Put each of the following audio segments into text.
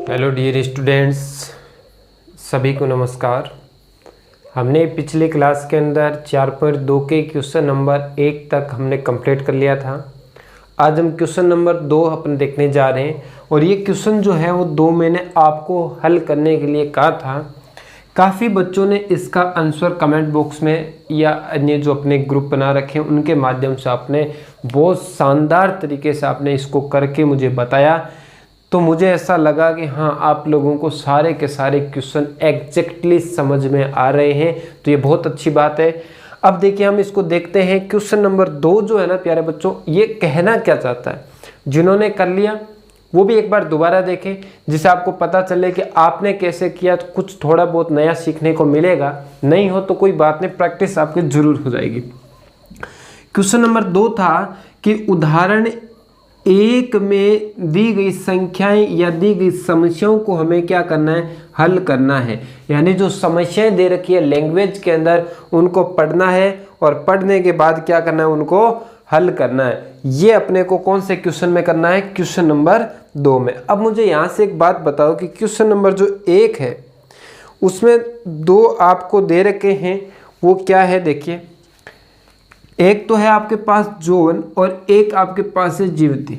Hello dear students, सभी को नमस्कार। हमने पिछले क्लास के अंदर 4.2 के क्वेश्चन नंबर 1 तक हमने कंप्लीट कर लिया था। आज हम क्वेश्चन नंबर 2 अपन देखने जा रहे हैं और ये क्वेश्चन जो है वो 2 मैंने आपको हल करने के लिए कहा था। काफ़ी बच्चों ने इसका आंसर कमेंट बॉक्स में या अन्य जो अपने ग्रुप बना रखे हैं उनके माध्यम से आपने बहुत शानदार तरीके से आपने इसको करके मुझे बताया। तो मुझे ऐसा लगा कि हाँ, आप लोगों को सारे के सारे क्वेश्चन एग्जैक्टली समझ में आ रहे हैं, तो ये बहुत अच्छी बात है। अब देखिए हम इसको देखते हैं। क्वेश्चन नंबर 2 जो है ना प्यारे बच्चों, ये कहना क्या चाहता है, जिन्होंने कर लिया वो भी एक बार दोबारा देखें, जिससे आपको पता चले कि आपने कैसे किया, तो कुछ थोड़ा बहुत नया सीखने को मिलेगा। नहीं हो तो कोई बात नहीं, प्रैक्टिस आपकी जरूर हो जाएगी। क्वेश्चन नंबर 2 था कि उदाहरण 1 में दी गई संख्याएं या दी गई समस्याओं को हमें क्या करना है, हल करना है। यानी जो समस्याएं दे रखी है लैंग्वेज के अंदर उनको पढ़ना है और पढ़ने के बाद क्या करना है, उनको हल करना है। ये अपने को कौन से क्वेश्चन में करना है, क्वेश्चन नंबर 2 में। अब मुझे यहाँ से एक बात बताओ कि क्वेश्चन नंबर जो 1 है उसमें 2 आपको दे रखे हैं, वो क्या है देखिए। एक तो है आपके पास जॉन और एक आपके पास है जीवती।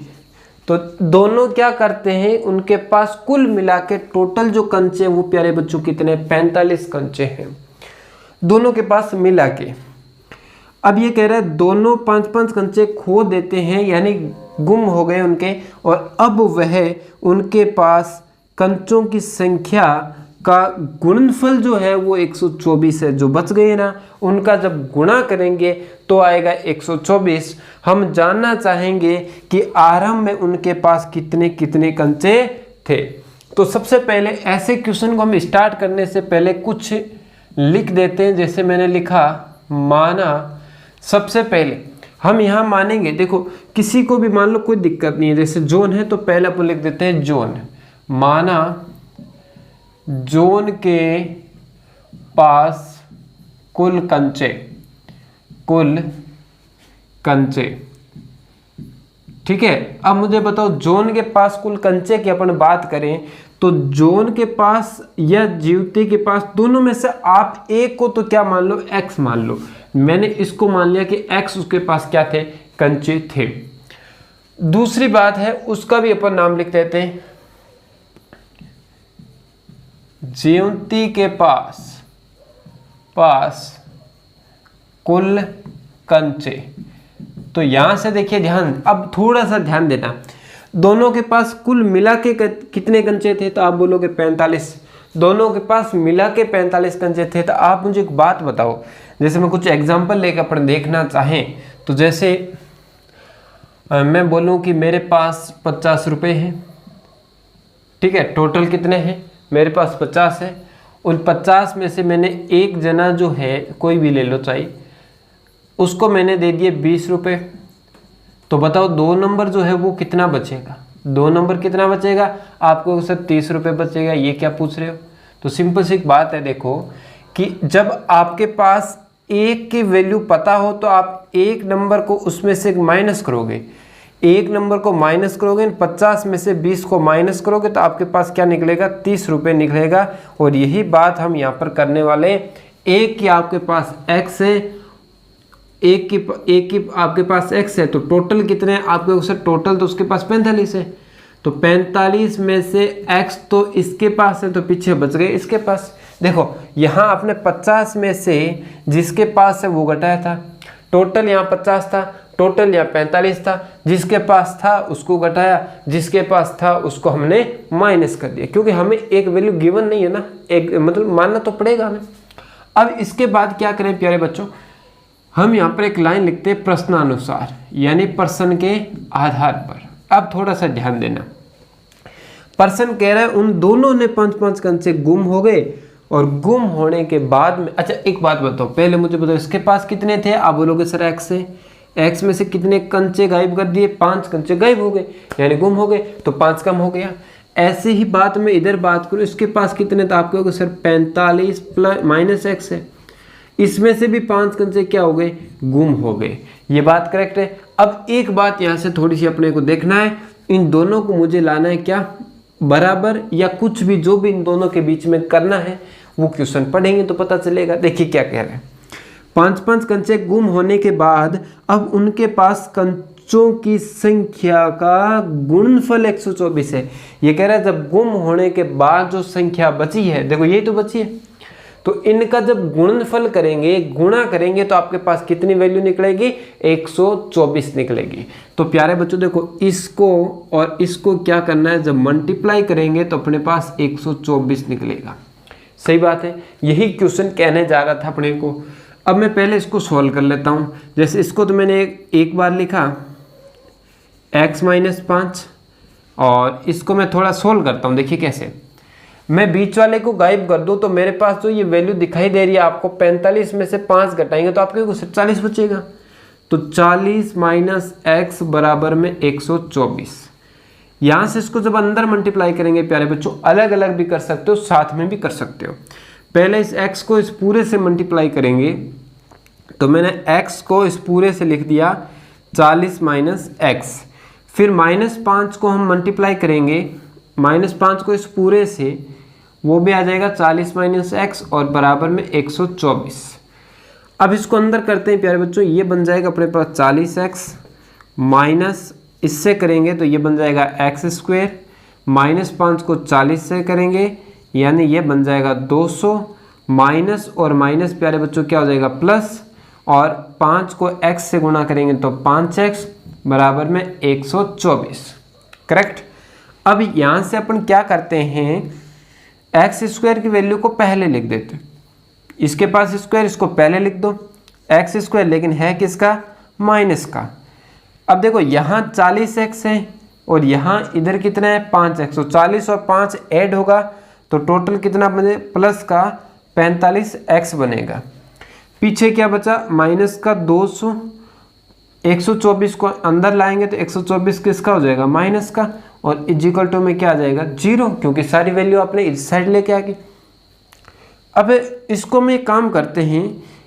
तो दोनों क्या करते हैं, उनके पास कुल मिला के टोटल जो कंचे वो प्यारे बच्चों कितने, 45 कंचे हैं दोनों के पास मिला के। अब ये कह रहा है दोनों 5-5 कंचे खो देते हैं, यानी गुम हो गए उनके, और अब वह उनके पास कंचों की संख्या का गुणनफल जो है वो 124 है। जो बच गए ना उनका जब गुणा करेंगे तो आएगा 124। हम जानना चाहेंगे कि आरंभ में उनके पास कितने कितने कंचे थे। तो सबसे पहले ऐसे क्वेश्चन को हम स्टार्ट करने से पहले कुछ लिख देते हैं। जैसे मैंने लिखा, माना सबसे पहले हम यहाँ मानेंगे, देखो किसी को भी मान लो कोई दिक्कत नहीं है। जैसे जोन है तो पहले अपन लिख देते हैं जोन। माना जोन के पास कुल कंचे, ठीक है। अब मुझे बताओ जोन के पास कुल कंचे की अपन बात करें तो जोन के पास या जीवती के पास दोनों में से आप एक को तो क्या मान लो, एक्स मान लो। मैंने इसको मान लिया कि एक्स उसके पास क्या थे, कंचे थे। दूसरी बात है उसका भी अपन नाम लिख देते हैं, जीवती के पास कुल कंचे। तो यहां से देखिए ध्यान, अब थोड़ा सा ध्यान देना। दोनों के पास कुल मिला के कितने कंचे थे, तो आप बोलोगे 45। दोनों के पास मिला के 45 कंचे थे। तो आप मुझे एक बात बताओ, जैसे मैं कुछ एग्जांपल लेकर अपन देखना चाहें तो जैसे मैं बोलूं कि मेरे पास 50 रुपये हैं, ठीक है। टोटल कितने हैं, मेरे पास 50 है। उन 50 में से मैंने एक जना जो है, कोई भी ले लो चाहिए, उसको मैंने दे दिए 20 रुपये। तो बताओ 2 नंबर जो है वो कितना बचेगा, 2 नंबर कितना बचेगा, आपको सर 30 रुपये बचेगा। ये क्या पूछ रहे हो। तो सिंपल सी एक बात है, देखो कि जब आपके पास एक की वैल्यू पता हो तो आप एक नंबर को उसमें से माइनस करोगे, एक नंबर को माइनस करोगे, 50 में से 20 को माइनस करोगे तो आपके पास क्या निकलेगा, 30 रुपये निकलेगा। और यही बात हम यहाँ पर करने वाले। एक की आपके पास x है, एक की आपके पास x है, तो टोटल कितने हैं आपके पास, टोटल तो उसके पास 45 है। तो 45 में से x तो इसके पास है, तो पीछे बच गए इसके पास। देखो यहाँ आपने 50 में से जिसके पास है वो घटाया था, टोटल यहाँ 50 था, टोटल यहाँ 45 था। जिसके पास था उसको घटाया, जिसके पास था उसको हमने माइनस कर दिया, क्योंकि हमें एक वैल्यू गिवन नहीं है ना, एक मतलब मानना तो पड़ेगा हमें। अब इसके बाद क्या करें प्यारे बच्चों, हम यहाँ पर एक लाइन लिखते हैं प्रश्नानुसार, यानी प्रश्न के आधार पर। अब थोड़ा सा ध्यान देना, प्रश्न कह रहा है उन दोनों ने 5-5 कंचे गुम हो गए और गुम होने के बाद में, अच्छा एक बात बताओ, पहले मुझे बताओ इसके पास कितने थे। आप बोलोगे सर एक्स से, एक्स में से कितने कंचे गायब कर दिए, 5 कंचे गायब हो गए, यानी गुम हो गए, तो 5 कम हो गया। ऐसे ही बात में इधर बात करूँ, इसके पास कितने, तो आप कहोगे सर 45 प्लस माइनस एक्स है, इसमें से भी 5 कंचे क्या हो गए, गुम हो गए। ये बात करेक्ट है। अब एक बात यहाँ से थोड़ी सी अपने को देखना है, इन दोनों को मुझे लाना है क्या, बराबर या कुछ भी, जो भी इन दोनों के बीच में करना है वो क्वेश्चन पढ़ेंगे तो पता चलेगा। देखिए क्या कह रहे हैं, 5-5 कंचे गुम होने के बाद अब उनके पास कंचों की संख्या का गुणनफल 124 है। ये कह रहा है जब गुम होने के बाद जो संख्या बची है, देखो यही तो बची है, तो इनका जब गुणनफल करेंगे, गुणा करेंगे तो आपके पास कितनी वैल्यू निकलेगी, 124 निकलेगी। तो प्यारे बच्चों देखो, इसको और इसको क्या करना है, जब मल्टीप्लाई करेंगे तो अपने पास 124 निकलेगा। सही बात है, यही क्वेश्चन कहने जा रहा था अपने को। अब मैं पहले इसको सॉल्व कर लेता हूँ। जैसे इसको तो मैंने एक बार लिखा x - 5, और इसको मैं थोड़ा सोल्व करता हूँ। देखिए कैसे, मैं बीच वाले को गायब कर दूँ तो मेरे पास जो ये वैल्यू दिखाई दे रही है आपको, 45 में से 5 घटाएंगे तो आपके को 40 बचेगा। तो 40 - x बराबर में 124। यहाँ से इसको जब अंदर मल्टीप्लाई करेंगे प्यारे बच्चों, अलग अलग भी कर सकते हो, साथ में भी कर सकते हो। पहले इस x को इस पूरे से मल्टीप्लाई करेंगे, तो मैंने x को इस पूरे से लिख दिया 40 - x। फिर -5 को हम मल्टीप्लाई करेंगे, -5 को इस पूरे से, वो भी आ जाएगा 40 - x और बराबर में 124। अब इसको अंदर करते हैं प्यारे बच्चों, ये बन जाएगा अपने पास 40x माइनस, इससे करेंगे तो ये बन जाएगा x², -5 को 40 से करेंगे यानी ये बन जाएगा 200, माइनस और माइनस प्यारे बच्चों क्या हो जाएगा प्लस, और 5 को x से गुणा करेंगे तो 5x बराबर में 124। करेक्ट। अब यहाँ से अपन क्या करते हैं, x² की वैल्यू को पहले लिख देते, इसके पास स्क्वायर, इसको पहले लिख दो, x², लेकिन है किसका, माइनस का। अब देखो यहाँ 40x है और यहाँ इधर कितना है 5x, तो 40 और 5 ऐड होगा तो टोटल कितना बने, प्लस का 45x बनेगा। पीछे क्या बचा, माइनस का 200, 124 को अंदर लाएंगे तो 124 किसका हो जाएगा, माइनस का, और इजिकल टू में क्या आ जाएगा 0, क्योंकि सारी वैल्यू आपने इस साइड लेके आ गई। अब इसको में काम करते हैं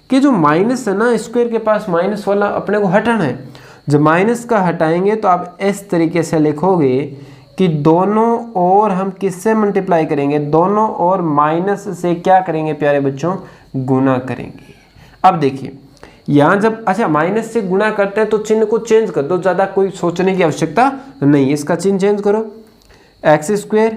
कि जो माइनस है ना, स्क्वायर के पास माइनस वाला अपने को हटाना है। जब माइनस का हटाएंगे तो आप इस तरीके से लिखोगे कि दोनों ओर हम किससे मल्टीप्लाई करेंगे, दोनों ओर माइनस से क्या करेंगे प्यारे बच्चों, गुना करेंगे। अब देखिए यहाँ जब अच्छा माइनस से गुणा करते हैं तो चिन्ह को चेंज कर दो, ज़्यादा कोई सोचने की आवश्यकता नहीं। इसका चिन्ह चेंज करो, x²,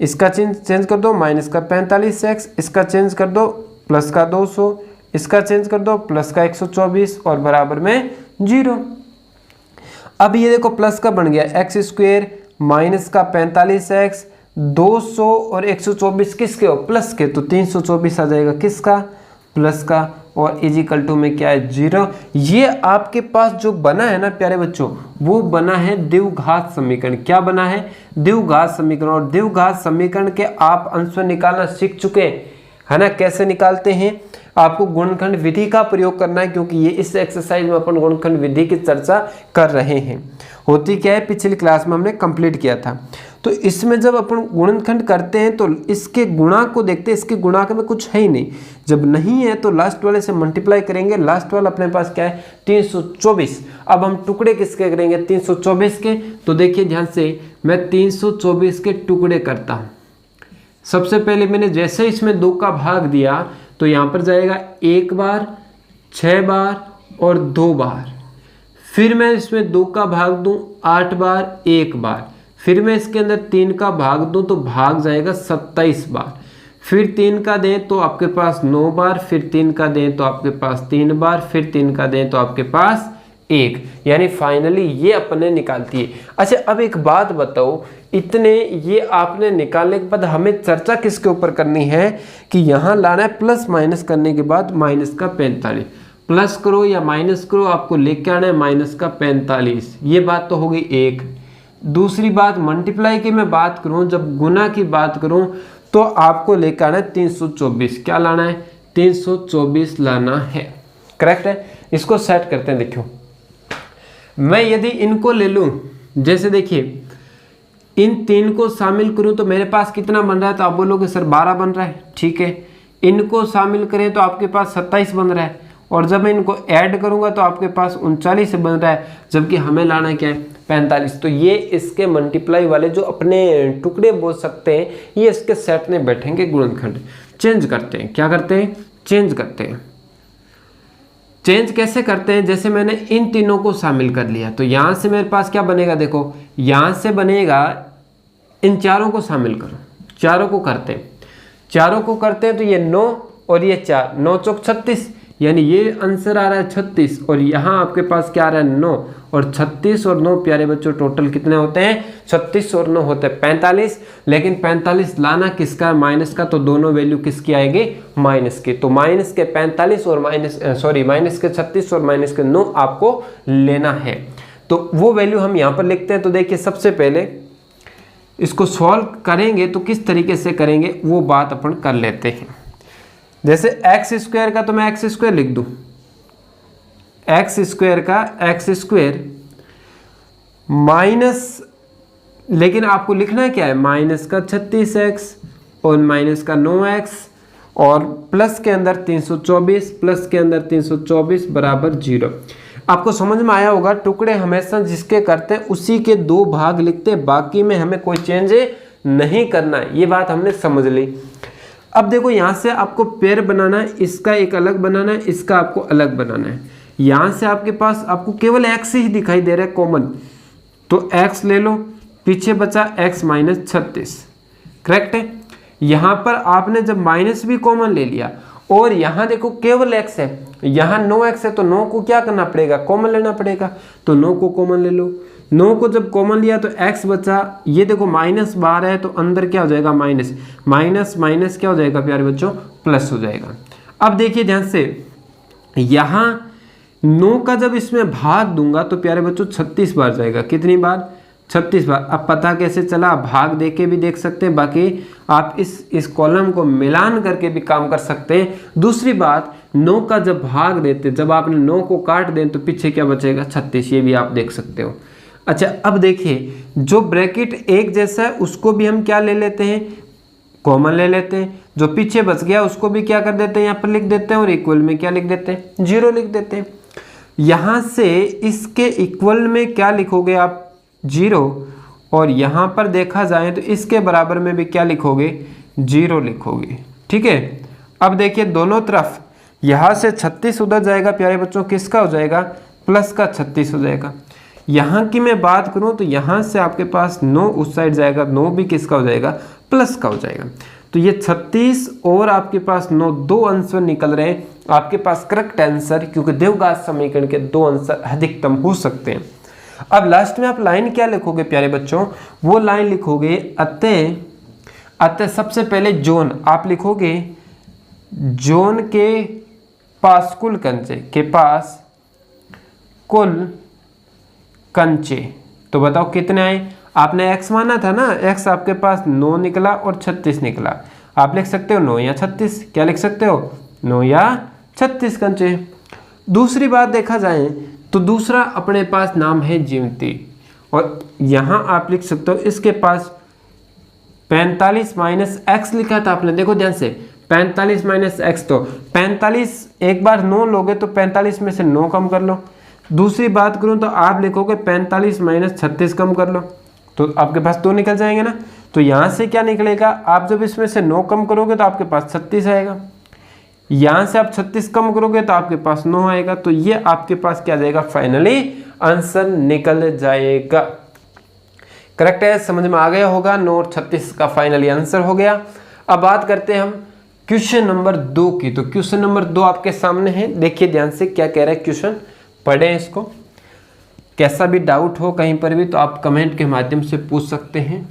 इसका चिन्ह चेंज कर दो, माइनस का 45x, इसका चेंज कर दो, प्लस का 200, इसका चेंज कर दो, प्लस का 124 और बराबर में 0। अब ये देखो प्लस का बन गया x² माइनस का 45x, 200 और 124 किसके हो, प्लस के, तो 324 आ जाएगा किसका, प्लस का, और इजिकल टू में क्या है 0। ये आपके पास जो बना है ना प्यारे बच्चों, वो बना है द्विघात समीकरण। क्या बना है, द्विघात समीकरण। और द्विघात समीकरण के आप अंश निकालना सीख चुके हैं ना, कैसे निकालते हैं, आपको गुणनखंड विधि का प्रयोग करना है, क्योंकि ये इस एक्सरसाइज में अपन गुणनखंड विधि की चर्चा कर रहे हैं। होती क्या है, पिछली क्लास में हमने कंप्लीट किया था। तो इसमें जब अपन गुणनखंड करते हैं तो इसके गुणा को देखते हैं, इसके गुणा में कुछ है ही नहीं, जब नहीं है तो लास्ट वाले से मल्टीप्लाई करेंगे, लास्ट वाला अपने पास क्या है 324। अब हम टुकड़े किसके करेंगे, 324 के। तो देखिए ध्यान से, मैं 324 के टुकड़े करता हूँ। सबसे पहले मैंने जैसे इसमें 2 का भाग दिया तो यहाँ पर जाएगा 1 बार, 6 बार और 2 बार। फिर मैं इसमें 2 का भाग दूं 8 बार, 1 बार। फिर मैं इसके अंदर 3 का भाग दूं तो भाग जाएगा 27 बार। फिर 3 का दें तो आपके पास 9 बार, फिर 3 का दें तो आपके पास 3 बार, फिर 3 का दें तो आपके पास 1, यानी फाइनली ये अपने निकालती है। अच्छा अब एक बात बताओ, इतने ये आपने निकालने के बाद हमें चर्चा किसके ऊपर करनी है कि यहाँ लाना है प्लस माइनस करने के बाद माइनस का 45। प्लस करो या माइनस करो, आपको लेके आना है माइनस का 45। ये बात तो हो गई एक। दूसरी बात, मल्टीप्लाई की मैं बात करूं, जब गुना की बात करूं तो आपको लेकर आना है 324। क्या लाना है, 324 लाना है। करेक्ट है। इसको सेट करते हैं। देखो मैं यदि इनको ले लूं, जैसे देखिए इन 3 को शामिल करूं तो मेरे पास कितना बन रहा है, तो आप बोलोगे सर 12 बन रहा है। ठीक है, इनको शामिल करें तो आपके पास 27 बन रहा है, और जब मैं इनको ऐड करूंगा तो आपके पास 39 बन रहा है, जबकि हमें लाना क्या है 45। तो ये इसके मल्टीप्लाई वाले जो अपने टुकड़े बोल सकते हैं, ये इसके सेट में बैठेंगे गुणनखंड। चेंज करते हैं, क्या करते हैं, चेंज करते हैं। चेंज कैसे करते हैं, जैसे मैंने इन तीनों को शामिल कर लिया तो यहाँ से मेरे पास क्या बनेगा, देखो यहाँ से बनेगा, इन चारों को शामिल करो, चारों को करते हैं, चारों को करते हैं तो ये 9 और ये 4, 9 चौक 36, यानी ये आंसर आ रहा है 36, और यहाँ आपके पास क्या आ रहा है 9, और 36 और 9 प्यारे बच्चों टोटल कितने होते हैं, 36 और 9 होते हैं 45। लेकिन 45 लाना किसका है, माइनस का, तो दोनों वैल्यू किसकी आएगी, माइनस की। तो माइनस के 45 और माइनस के 36 और माइनस के 9 आपको लेना है। तो वो वैल्यू हम यहाँ पर लिखते हैं। तो देखिए सबसे पहले इसको सॉल्व करेंगे तो किस तरीके से करेंगे वो बात अपन कर लेते हैं। जैसे एक्स स्क्वायर का तो मैं एक्स स्क्वायर लिख दूं, एक्स स्क्वायर का एक्स स्क्वायर माइनस, लेकिन आपको लिखना क्या है, माइनस का 36x और माइनस का 9x और प्लस के अंदर 324, प्लस के अंदर 324 बराबर 0। आपको समझ में आया होगा, टुकड़े हमेशा जिसके करते हैं उसी के 2 भाग लिखते हैं, बाकी में हमें कोई चेंज नहीं करना है, ये बात हमने समझ ली। अब देखो यहाँ से आपको पेयर बनाना है, इसका एक अलग बनाना है, इसका आपको अलग बनाना है। यहाँ से आपके पास आपको केवल x ही दिखाई दे रहा है कॉमन, तो x ले लो, पीछे बचा x माइनस 36, करेक्ट है। यहाँ पर आपने जब माइनस भी कॉमन ले लिया और यहाँ देखो केवल x है, यहाँ 9x है, तो 9 को क्या करना पड़ेगा, कॉमन लेना पड़ेगा, तो 9 को कॉमन ले लो। 9 को जब कॉमन लिया तो x बचा, ये देखो माइनस बाहर है तो अंदर क्या हो जाएगा, माइनस, माइनस माइनस क्या हो जाएगा प्यारे बच्चों, प्लस हो जाएगा। अब देखिए ध्यान से, यहाँ 9 का जब इसमें भाग दूंगा तो प्यारे बच्चों 36 बार जाएगा, कितनी बार, 36 बार। अब पता कैसे चला, भाग दे के भी देख सकते हैं, बाकी आप इस कॉलम को मिलान करके भी काम कर सकते हैं। दूसरी बात, 9 का जब भाग देते, जब आपने 9 को काट दें तो पीछे क्या बचेगा, 36, ये भी आप देख सकते हो। अच्छा अब देखिए, जो ब्रैकेट एक जैसा है उसको भी हम क्या ले लेते हैं, कॉमन ले लेते हैं, जो पीछे बच गया उसको भी क्या कर देते हैं, यहाँ पर लिख देते हैं, और इक्वल में क्या लिख देते हैं, 0 लिख देते हैं। यहाँ से इसके इक्वल में क्या लिखोगे आप, 0, और यहाँ पर देखा जाए तो इसके बराबर में भी क्या लिखोगे, 0 लिखोगे, ठीक है। अब देखिए दोनों तरफ, यहाँ से 36 उधर जाएगा प्यारे बच्चों, किसका हो जाएगा, प्लस का 36 हो जाएगा। यहाँ की मैं बात करूँ तो यहाँ से आपके पास 9 उस साइड जाएगा, 9 भी किसका हो जाएगा, प्लस का हो जाएगा। तो ये 36 और आपके पास 9, 2 आंसर निकल रहे हैं आपके पास करेक्ट आंसर, क्योंकि देवगास समीकरण के 2 आंसर अधिकतम हो सकते हैं। अब लास्ट में आप लाइन क्या लिखोगे प्यारे बच्चों, वो लाइन लिखोगे अतः सबसे पहले जोन आप लिखोगे, जोन के पास कुल कंचे, के पास कुल कंचे, तो बताओ कितने आए, आपने x माना था ना, x आपके पास 9 निकला और 36 निकला, आप लिख सकते हो 9 या 36, क्या लिख सकते हो, 9 या 36 कंचे। दूसरी बात देखा जाए तो दूसरा अपने पास नाम है जीवती, और यहाँ आप लिख सकते हो इसके पास 45 माइनस एक्स लिखा था आपने, देखो ध्यान से 45 माइनस एक्स, तो 45 एक बार 9 लोगे तो 45 में से 9 कम कर लो। दूसरी बात करूं तो आप लिखोगे 45 माइनस 36 कम कर लो, तो आपके पास 2 निकल जाएंगे ना। तो यहाँ से क्या निकलेगा, आप जब इसमें से 9 कम करोगे तो आपके पास 36 आएगा, यहाँ से आप 36 कम करोगे तो आपके पास 9 आएगा, तो ये आपके पास क्या जाएगा, फाइनली आंसर निकल जाएगा। करेक्ट है, समझ में आ गया होगा, 9 और 36 का फाइनली आंसर हो गया। अब बात करते हैं हम क्वेश्चन नंबर 2 की। तो क्वेश्चन नंबर 2 आपके सामने है, देखिए ध्यान से क्या कह रहा है क्वेश्चन, पढ़ें इसको। कैसा भी डाउट हो कहीं पर भी तो आप कमेंट के माध्यम से पूछ सकते हैं।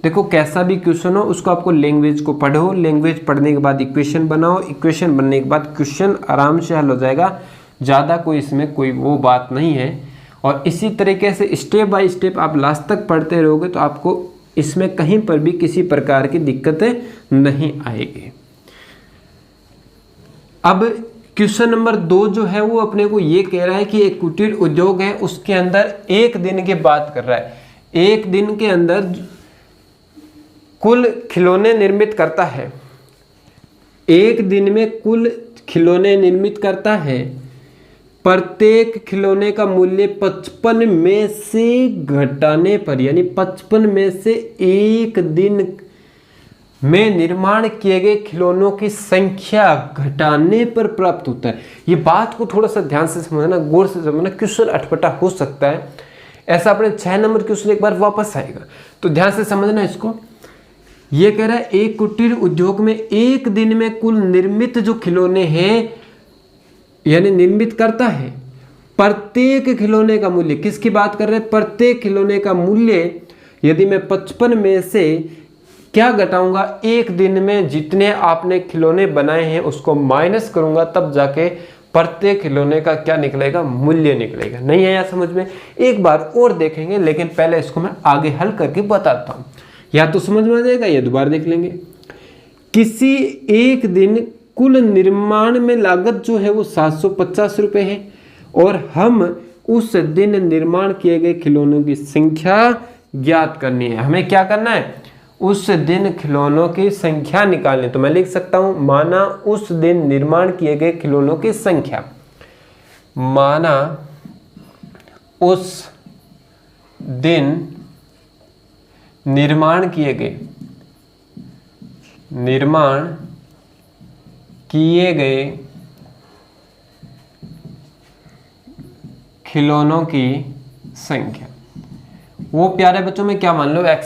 देखो कैसा भी क्वेश्चन हो उसको आपको लैंग्वेज को पढ़ो, लैंग्वेज पढ़ने के बाद इक्वेशन बनाओ, इक्वेशन बनने के बाद क्वेश्चन आराम से हल हो जाएगा, ज़्यादा कोई इसमें कोई वो बात नहीं है। और इसी तरीके से स्टेप बाय स्टेप आप लास्ट तक पढ़ते रहोगे तो आपको इसमें कहीं पर भी किसी प्रकार की दिक्कतें नहीं आएगी। अब क्वेश्चन नंबर 2 जो है वो अपने को ये कह रहा है कि एक कुटीर उद्योग है, उसके अंदर एक दिन की बात कर रहा है, एक दिन के अंदर कुल खिलौने निर्मित करता है, एक दिन में कुल खिलौने निर्मित करता है प्रत्येक खिलौने का मूल्य 55 में से घटाने पर, यानी 55 में से एक दिन में निर्माण किए गए खिलौनों की संख्या घटाने पर प्राप्त होता है। ये बात को थोड़ा सा ध्यान से समझना, गौर से समझना, क्वेश्चन अटपटा हो सकता है। ऐसा अपने 6 नंबर क्वेश्चन एक बार वापस आएगा, तो ध्यान से समझना इसको। ये कह रहा है एक कुटीर उद्योग में एक दिन में कुल निर्मित जो खिलौने हैं, यानी निर्मित करता है, प्रत्येक खिलौने का मूल्य, किसकी बात कर रहे हैं, प्रत्येक खिलौने का मूल्य यदि मैं 55 में से क्या घटाऊंगा, एक दिन में जितने आपने खिलौने बनाए हैं उसको माइनस करूंगा, तब जाके प्रत्येक खिलौने का क्या निकलेगा, मूल्य निकलेगा। नहीं आया समझ में? एक बार और देखेंगे, लेकिन पहले इसको मैं आगे हल करके बताता हूं, या तो समझ में आ जाएगा या दोबारा देख लेंगे। किसी एक दिन कुल निर्माण में लागत जो है वो 750 रुपये है, और हम उस दिन निर्माण किए गए खिलौनों की संख्या ज्ञात करनी है। हमें क्या करना है, उस दिन खिलौनों की संख्या निकालनी। तो मैं लिख सकता हूं, माना उस दिन निर्माण किए गए खिलौनों की संख्या, माना उस दिन निर्माण किए गए खिलौनों की संख्या। वो प्यारे बच्चों में क्या मान लो x,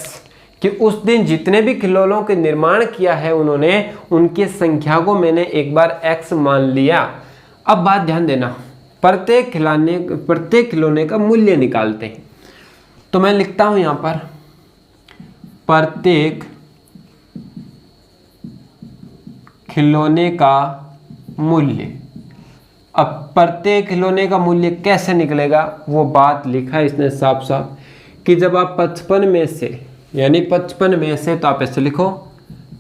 कि उस दिन जितने भी खिलौनों के निर्माण किया है उन्होंने, उनकी संख्या को मैंने एक बार x मान लिया। अब बात ध्यान देना, प्रत्येक खिलौने का मूल्य निकालते हैं। तो मैं लिखता हूं यहां पर प्रत्येक खिलौने का मूल्य। अब प्रत्येक खिलौने का मूल्य कैसे निकलेगा, वो बात लिखा है इसने साफ साफ, कि जब आप 55 में से, यानी 55 में से, तो आप ऐसे लिखो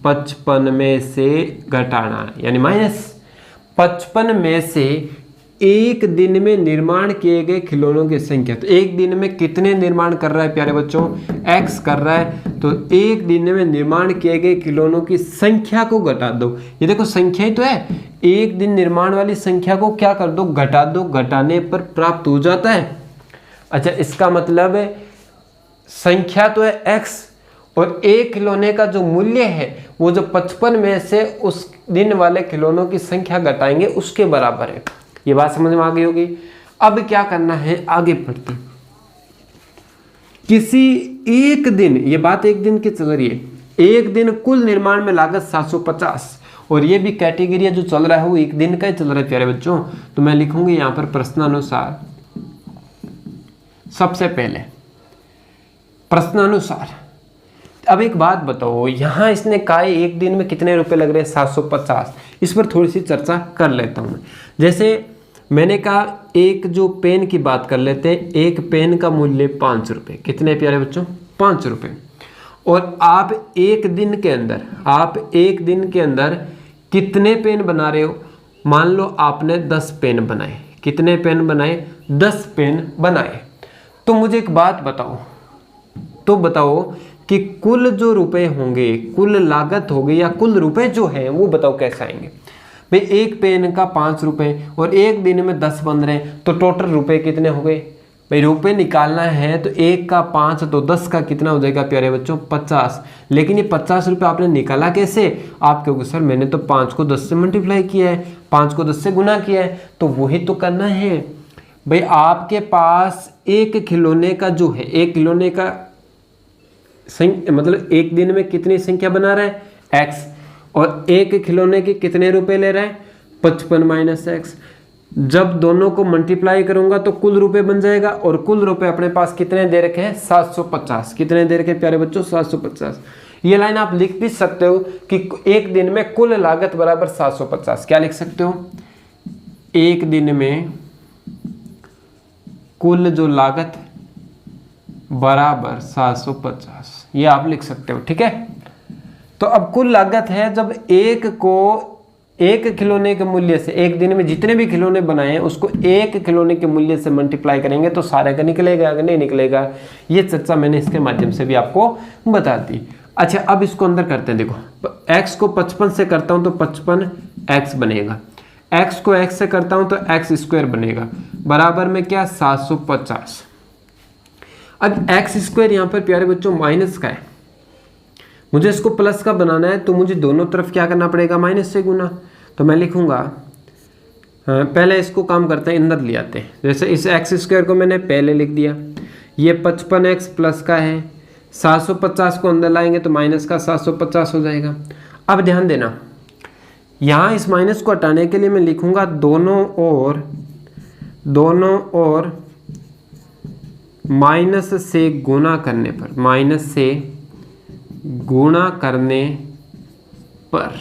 55 में से घटाना, यानी माइनस 55 में से एक दिन में निर्माण किए गए खिलौनों की संख्या। तो एक दिन में कितने निर्माण कर रहा है प्यारे बच्चों, x कर रहा है, तो एक दिन में निर्माण किए गए खिलौनों की संख्या को घटा दो। ये देखो संख्या ही तो है, एक दिन निर्माण वाली संख्या को क्या कर दो, घटा दो, घटाने पर प्राप्त हो जाता है। अच्छा, इसका मतलब है संख्या तो है x, और एक खिलौने का जो मूल्य है वो जो 55 में से उस दिन वाले खिलौनों की संख्या घटाएंगे उसके बराबर है। ये बात समझ में आ गई होगी। अब क्या करना है, आगे बढ़ते। किसी एक दिन, ये बात एक दिन की चल रही है, एक दिन कुल निर्माण में लागत 750, और ये भी कैटेगरी जो चल रहा है वो एक दिन का ही चल रहा है प्यारे बच्चों। तो मैं लिखूंगी यहां पर प्रश्नानुसार, सबसे पहले प्रश्नानुसार। अब एक बात बताओ, यहां इसने कहा एक दिन में कितने रुपए लग रहे हैं, 750। इस पर थोड़ी सी चर्चा कर लेता हूं। जैसे मैंने कहा एक जो पेन की बात कर लेते हैं, एक पेन का मूल्य 5 रुपये। कितने प्यारे बच्चों, 5 रुपये। और आप एक दिन के अंदर कितने पेन बना रहे हो, मान लो आपने 10 पेन बनाए। कितने पेन बनाए, 10 पेन बनाए। तो मुझे एक बात बताओ कि कुल जो रुपए होंगे, कुल लागत होगी, या कुल रुपए जो हैं वो बताओ कैसे आएंगे। भाई एक पेन का 5 रुपये और एक दिन में 10 बन रहे हैं, तो टोटल रुपए कितने हो गए। भाई रुपए निकालना है तो एक का 5 तो 10 का कितना हो जाएगा प्यारे बच्चों, 50। लेकिन ये 50 रुपये आपने निकाला कैसे, आप कहोगे सर मैंने तो 5 को 10 से मल्टीप्लाई किया है, 5 को 10 से गुना किया है। तो वही तो करना है भाई। आपके पास एक खिलौने का जो है, एक खिलौने का मतलब एक दिन में कितनी संख्या बना रहा है, x, और एक खिलौने के कितने रुपए ले रहा है, 55 माइनस x। जब दोनों को मल्टीप्लाई करूंगा तो कुल रुपए बन जाएगा, और कुल रुपए अपने पास कितने दे रखे हैं, 750। कितने दे रखे प्यारे बच्चों, 750। ये लाइन आप लिख भी सकते हो कि एक दिन में कुल लागत बराबर 750। क्या लिख सकते हो, एक दिन में कुल जो लागत बराबर 750, ये आप लिख सकते हो। ठीक है, तो अब कुल लागत है, जब एक खिलौने के मूल्य से, एक दिन में जितने भी खिलौने बनाए हैं उसको एक खिलौने के मूल्य से मल्टीप्लाई करेंगे तो सारे का निकलेगा कि नहीं निकलेगा। ये चर्चा मैंने इसके माध्यम से भी आपको बता दी। अच्छा, अब इसको अंदर करते हैं। देखो x को 55 से करता हूं तो 55x बनेगा, x को x से करता हूं तो x² बनेगा, बराबर में क्या 750। अब एक्स स्क्वायर यहाँ पर प्यारे बच्चों माइनस का है, मुझे इसको प्लस का बनाना है तो मुझे दोनों तरफ क्या करना पड़ेगा, माइनस से गुना। तो मैं लिखूंगा, पहले इसको काम करते हैं, अंदर ले आते हैं। जैसे इस एक्स स्क्वायर को मैंने पहले लिख दिया, ये 55x प्लस का है, 750 को अंदर लाएंगे तो माइनस का 750 हो जाएगा। अब ध्यान देना, यहाँ इस माइनस को हटाने के लिए मैं लिखूंगा दोनों ओर माइनस से गुणा करने पर, माइनस से गुणा करने पर,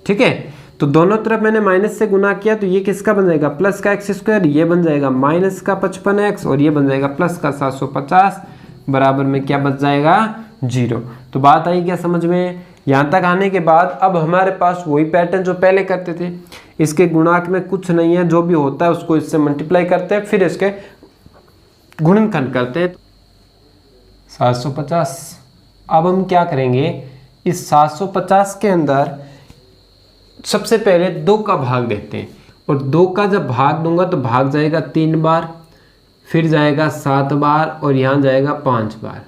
ठीक है। तो दोनों तरफ मैंने माइनस से गुणा किया तो ये किसका बन जाएगा, प्लस का एक्स स्क्वायर, ये बन जाएगा माइनस का 55x और ये बन जाएगा प्लस का 750, बराबर में क्या बच जाएगा, 0। तो बात आई क्या समझ में। यहाँ तक आने के बाद अब हमारे पास वही पैटर्न जो पहले करते थे, इसके गुणांक में कुछ नहीं है, जो भी होता है उसको इससे मल्टीप्लाई करते हैं, फिर इसके गुणनखंड करते हैं 750। अब हम क्या करेंगे, इस 750 के अंदर सबसे पहले 2 का भाग देते हैं, और 2 का जब भाग दूंगा तो भाग जाएगा 3 बार, फिर जाएगा 7 बार और यहाँ जाएगा 5 बार।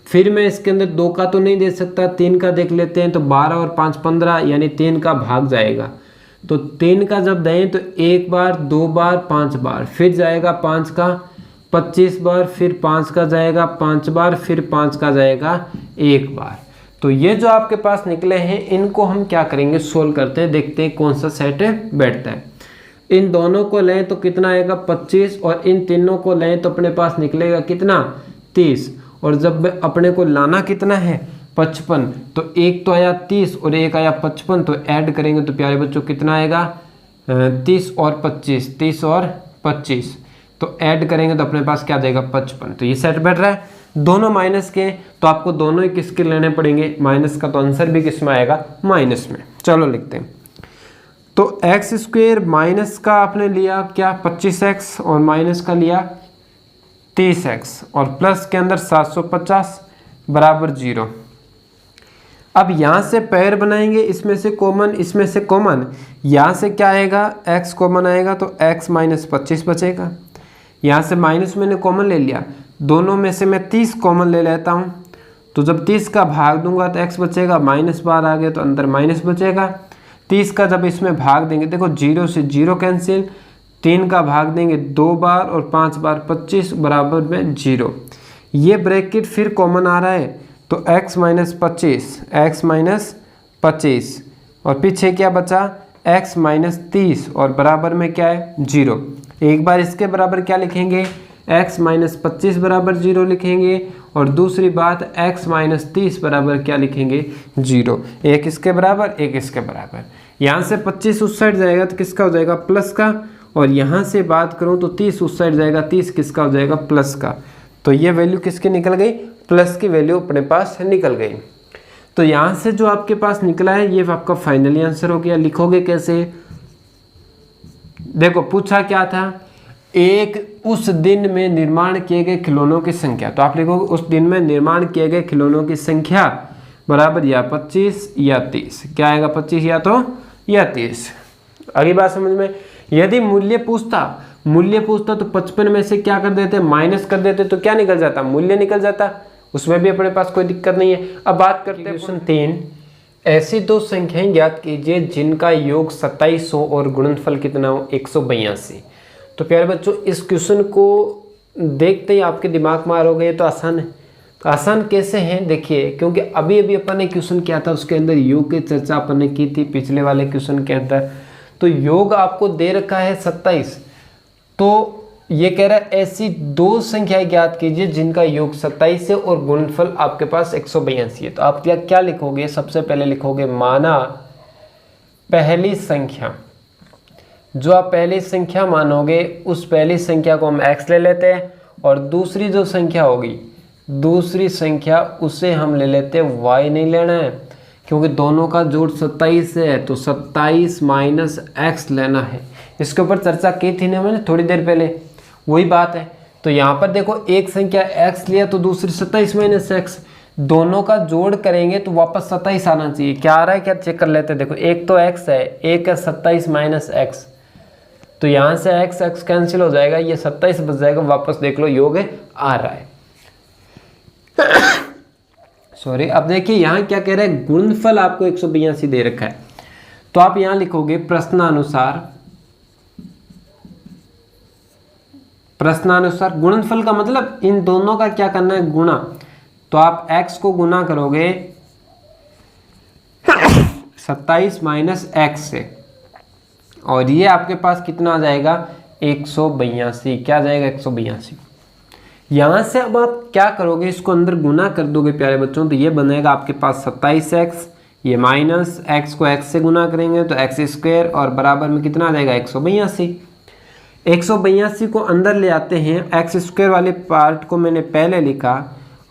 फिर मैं इसके अंदर 2 का तो नहीं दे सकता, 3 का देख लेते हैं। तो 12 और 5 15, यानी 3 का भाग जाएगा। तो 3 का जब दें तो 1 बार, 2 बार, 5 बार, फिर जाएगा 5 का 25 बार, फिर 5 का जाएगा 5 बार, फिर 5 का जाएगा 1 बार। तो ये जो आपके पास निकले हैं इनको हम क्या करेंगे, सोल्व करते हैं, देखते हैं कौन सा सेट बैठता है। इन दोनों को लें तो कितना आएगा 25, और इन तीनों को लें तो अपने पास निकलेगा कितना 30, और जब अपने को लाना कितना है 55, तो एक तो आया 30 और एक आया 55, तो ऐड करेंगे तो प्यारे बच्चों कितना आएगा 30 और 25, 30 और 25, तो ऐड करेंगे तो अपने पास क्या जाएगा 55। तो ये सेट बैठ रहा है, दोनों माइनस के, तो आपको दोनों ही किसके लेने पड़ेंगे, माइनस का, तो आंसर भी किस में आएगा, माइनस में। चलो लिखते हैं। तो एक्स स्क्वेयर माइनस का आपने लिया क्या 25x, और माइनस का लिया 30x, और प्लस के अंदर 750 बराबर 0। अब यहाँ से पैर बनाएंगे, इसमें से कॉमन, इसमें से कॉमन, यहाँ से क्या आएगा x कॉमन आएगा तो x माइनस 25 बचेगा। यहाँ से माइनस मैंने कॉमन ले लिया, दोनों में से मैं 30 कॉमन ले लेता हूँ, तो जब 30 का भाग दूंगा तो x बचेगा, माइनस बार आ गया तो अंदर माइनस बचेगा। 30 का जब इसमें भाग देंगे, देखो 0 से 0 कैंसिल, 3 का भाग देंगे 2 बार और 5 बार 25 बराबर में 0। ये ब्रैकेट फिर कॉमन आ रहा है तो x माइनस 25 और पीछे क्या बचा x माइनस 30 और बराबर में क्या है 0। एक बार इसके बराबर क्या लिखेंगे, x माइनस 25 बराबर 0 लिखेंगे, और दूसरी बात x माइनस 30 बराबर क्या लिखेंगे 0। एक इसके बराबर, एक इसके बराबर। यहाँ से 25 उस साइड जाएगा तो किसका हो जाएगा प्लस का, और यहाँ से बात करूँ तो 30 उस साइड जाएगा, 30 किसका हो जाएगा प्लस का। तो ये वैल्यू किसकी निकल गई, प्लस की वैल्यू अपने पास निकल गई। तो यहाँ से जो आपके पास निकला है ये आपका फाइनली आंसर हो गया। लिखोगे कैसे, देखो पूछा क्या था, एक उस दिन में निर्माण किए गए खिलौनों की संख्या, तो आप लिखोगे उस दिन में निर्माण किए गए खिलौनों की संख्या बराबर या 25 या 30। क्या आएगा 25 या 30। अगली बात समझ में। यदि मूल्य पूछता तो 55 में से क्या कर देते, माइनस कर देते, तो क्या निकल जाता, मूल्य निकल जाता, उसमें भी अपने पास कोई दिक्कत नहीं है। अब बात करते हैं क्वेश्चन 3, ऐसी दो संख्याएं ज्ञात कीजिए जिनका योग 2700 और गुणनफल कितना हो 182। तो प्यारे बच्चों इस क्वेश्चन को देखते ही आपके दिमाग में आ रहोगे ये तो आसान है। तो आसान कैसे है देखिए, क्योंकि अभी अभी अपन ने क्वेश्चन किया था उसके अंदर योग की चर्चा अपन ने की थी पिछले वाले क्वेश्चन के अंदर। तो योग आपको दे रखा है 27, तो ये कह रहा है ऐसी दो संख्याएं ज्ञात कीजिए जिनका योग 27 है और गुणनफल आपके पास 182 है। तो आप क्या लिखोगे, सबसे पहले लिखोगे माना पहली संख्या। जो आप पहली संख्या मानोगे उस पहली संख्या को हम x ले लेते हैं, और दूसरी जो संख्या होगी दूसरी संख्या उसे हम ले लेते हैं y नहीं लेना है, क्योंकि दोनों का जोड़ 27 है तो 27 माइनस x लेना है। इसके ऊपर चर्चा की थी ना मैंने थोड़ी देर पहले, वही बात है। तो यहाँ पर देखो एक संख्या x लिया तो दूसरी 27 माइनस x, दोनों का जोड़ करेंगे तो वापस 27 आना चाहिए। क्या आ रहा है क्या चेक कर लेते हैं। देखो एक तो x है, एक है 27 माइनस x, तो यहाँ से x x कैंसिल हो जाएगा, ये 27 बच जाएगा। वापस देख लो योग आ रहा है। सॉरी, अब देखिए यहाँ क्या कह रहा है, गुणनफल आपको 182 दे रखा है। तो आप यहाँ लिखोगे प्रश्नानुसार गुणनफल का मतलब इन दोनों का क्या करना है, गुणा। तो आप x को गुना करोगे 27 माइनस एक्स से, और ये आपके पास कितना आ जाएगा 182। क्या आ जाएगा 182। यहाँ से अब आप क्या करोगे, इसको अंदर गुना कर दोगे प्यारे बच्चों, तो ये बनेगा आपके पास 27x, ये माइनस x को x से गुना करेंगे तो x स्क्वायर, और बराबर में कितना आ जाएगा 182। 182 को अंदर ले आते हैं, एक्स स्क्वायर वाले पार्ट को मैंने पहले लिखा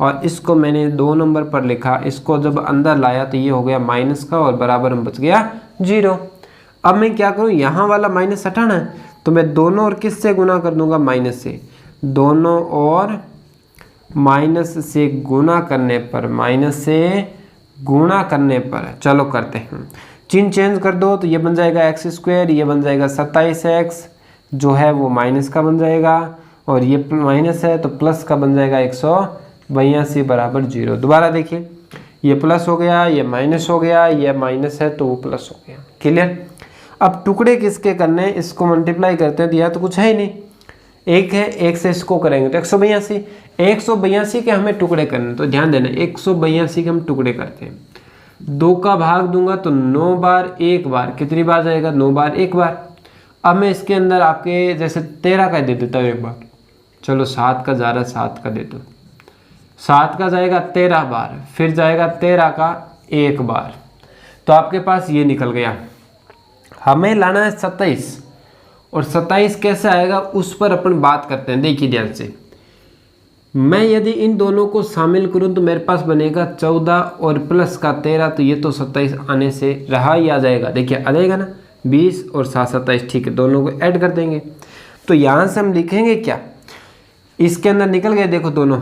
और इसको मैंने 2 नंबर पर लिखा। इसको जब अंदर लाया तो ये हो गया माइनस का, और बराबर में बच गया 0। अब मैं क्या करूँ, यहाँ वाला माइनस हटाना है, तो मैं दोनों और किस से गुना कर दूंगा, माइनस से। दोनों और माइनस से गुना करने पर, चलो करते हैं, चिन्ह चेंज कर दो, तो ये बन जाएगा एक्स स्क्वायर, ये बन जाएगा 27x जो है वो माइनस का बन जाएगा, और ये माइनस है तो प्लस का बन जाएगा 182 बराबर 0। दोबारा देखिए, ये प्लस हो गया, ये माइनस हो गया, ये माइनस है तो वो प्लस हो गया। क्लियर। अब टुकड़े किसके करने हैं, इसको मल्टीप्लाई करते हैं, तो यह तो कुछ है ही नहीं, एक है, एक से इसको करेंगे तो 182 के हमें टुकड़े करने, तो ध्यान देना 182 के हम टुकड़े करते हैं। 2 का भाग दूंगा तो 9 बार, एक बार कितनी बार जाएगा, 9 बार एक बार। अब मैं इसके अंदर आपके जैसे 13 का दे देता हूँ एक बार, चलो 7 का जा रहा है, 7 का दे दो, 7 का जाएगा 13 बार, फिर जाएगा 13 का एक बार, तो आपके पास ये निकल गया। हमें लाना है 27, और 27 कैसे आएगा उस पर अपन बात करते हैं। देखिए ध्यान से, मैं यदि इन दोनों को शामिल करूं तो मेरे पास बनेगा 14 और प्लस का 13, तो ये तो 27 आने से रहा ही आ जाएगा। देखिए आ जाएगा ना, 20 और 7 27, ठीक है, दोनों को ऐड कर देंगे। तो यहाँ से हम लिखेंगे क्या, इसके अंदर निकल गए देखो दोनों,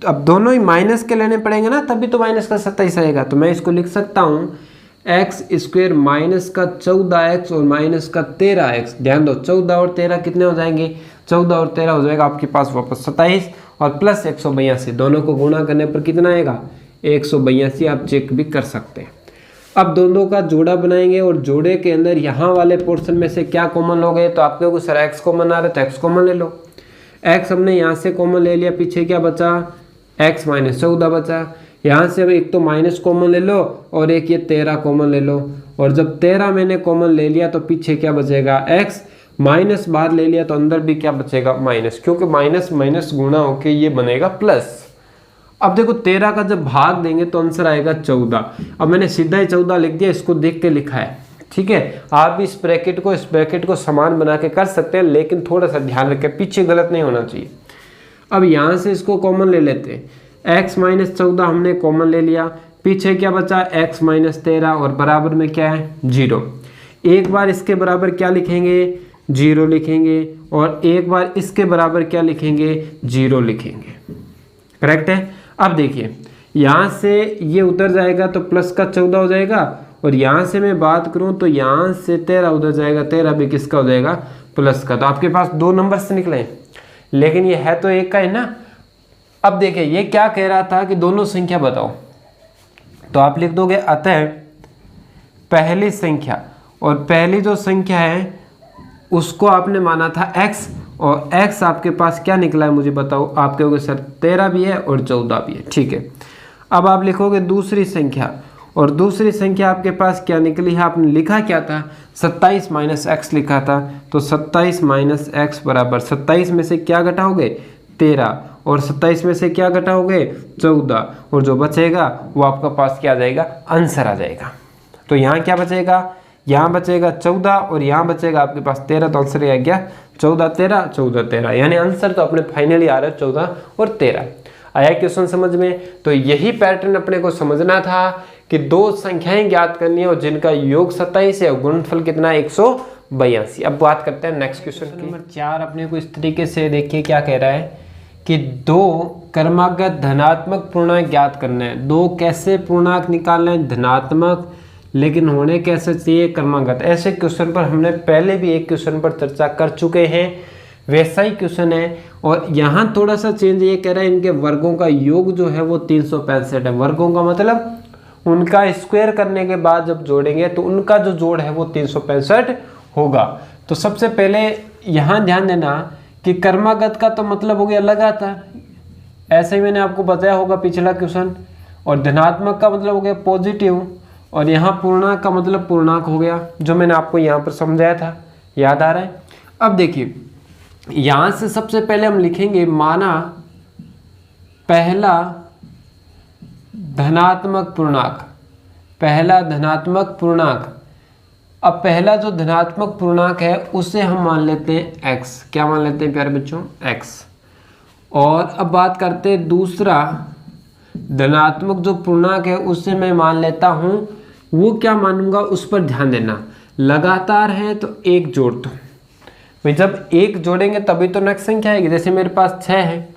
अब दोनों ही माइनस के लेने पड़ेंगे ना, तभी तो माइनस का 27 आएगा। तो मैं इसको लिख सकता हूँ एक्स स्क्वायर माइनस का 14x और माइनस का 13x। ध्यान दो 14 और 13 कितने हो जाएंगे, 14 और 13 हो जाएगा आपके पास वापस 27, और प्लस 182, दोनों को गुणा करने पर कितना आएगा 182। आप चेक भी कर सकते हैं। अब दोनों का जोड़ा बनाएंगे, और जोड़े के अंदर यहाँ वाले पोर्शन में से क्या कॉमन लोगे, तो आपके को सर x कॉमन आ रहा है तो x कॉमन ले लो। x हमने यहाँ से कॉमन ले लिया, पीछे क्या बचा x माइनस 14 बचा। यहाँ से एक तो माइनस कॉमन ले लो और एक ये 13 कॉमन ले लो, और जब 13 मैंने कॉमन ले लिया तो पीछे क्या बचेगा x, माइनस बाहर ले लिया तो अंदर भी क्या बचेगा माइनस, क्योंकि माइनस माइनस गुणा होके ये बनेगा प्लस। अब देखो 13 का जब भाग देंगे तो आंसर आएगा 14। अब मैंने सीधा ही 14 लिख दिया, इसको देख के लिखा है, ठीक है। आप भी इस ब्रैकेट को समान बना के कर सकते हैं, लेकिन थोड़ा सा ध्यान रखें, पीछे गलत नहीं होना चाहिए। अब यहाँ से इसको कॉमन ले लेते हैं, x माइनस 14 हमने कॉमन ले लिया, पीछे क्या बचा x माइनस 13, और बराबर में क्या है 0। एक बार इसके बराबर क्या लिखेंगे 0 लिखेंगे, और एक बार इसके बराबर क्या लिखेंगे 0 लिखेंगे। करेक्ट है। अब देखिए यहाँ से ये उधर जाएगा तो प्लस का 14 हो जाएगा, और यहाँ से मैं बात करूँ तो यहाँ से 13 उधर जाएगा, 13 भी किसका हो जाएगा प्लस का। तो आपके पास 2 नंबर से निकले, लेकिन ये है तो एक का है ना। अब देखिए ये क्या कह रहा था कि दोनों संख्या बताओ, तो आप लिख दोगे अतः पहली संख्या, और पहली जो संख्या है उसको आपने माना था x, और x आपके पास क्या निकला है मुझे बताओ। आप कहोगे सर 13 भी है और 14 भी है, ठीक है। अब आप लिखोगे दूसरी संख्या, और दूसरी संख्या आपके पास क्या निकली है, आपने लिखा क्या था 27 माइनस एक्स लिखा था, तो 27 माइनस एक्स बराबर 27 में से क्या घटाओगे 13, और 27 में से क्या घटाओगे 14, और जो बचेगा वो आपका पास क्या आ जाएगा आंसर आ जाएगा। तो यहाँ क्या बचेगा, यहाँ बचेगा 14 और यहाँ बचेगा आपके पास 13, तो आंसर आ गया 14 13 14 13, यानी आंसर तो अपने फाइनली आ रहा है 14 और 13। आया क्वेश्चन समझ में। तो यही पैटर्न अपने को समझना था कि 2 संख्याएं ज्ञात करनी है और जिनका योग 27 है और गुणनफल कितना है 182। अब बात करते हैं नेक्स्ट क्वेश्चन की। नंबर 4 अपने को इस तरीके से देखिए क्या कह रहा है कि 2 क्रमागत धनात्मक पूर्णांक ज्ञात करना है। 2 कैसे पूर्णांक निकालना है, धनात्मक लेकिन होने कैसे चाहिए, क्रमागत। ऐसे क्वेश्चन पर हमने पहले भी एक क्वेश्चन पर चर्चा कर चुके हैं, वैसा ही क्वेश्चन है। और यहाँ थोड़ा सा चेंज ये कह रहा है, इनके वर्गों का योग जो है वो 365 है। वर्गों का मतलब उनका स्क्वायर करने के बाद जब जोड़ेंगे तो उनका जो जोड़ है वो 365 होगा। तो सबसे पहले यहाँ ध्यान देना कि कर्मागत का तो मतलब हो गया लगातार, ऐसे ही मैंने आपको बताया होगा पिछला क्वेश्चन। और धनात्मक का मतलब हो गया पॉजिटिव, और यहाँ पूर्णांक का मतलब पूर्णांक हो गया, जो मैंने आपको यहाँ पर समझाया था, याद आ रहा है। अब देखिए यहाँ से सबसे पहले हम लिखेंगे माना पहला धनात्मक पूर्णांक, पहला धनात्मक पूर्णांक। अब पहला जो धनात्मक पूर्णांक है उसे हम मान लेते हैं x। क्या मान लेते हैं प्यारे बच्चों, x। और अब बात करते हैं दूसरा धनात्मक जो पूर्णांक है उसे मैं मान लेता हूँ, वो क्या मानूंगा उस पर ध्यान देना। लगातार है तो एक जोड़ दो भाई, जब एक जोड़ेंगे तभी तो नेक्स्ट संख्या आएगी। जैसे मेरे पास 6 है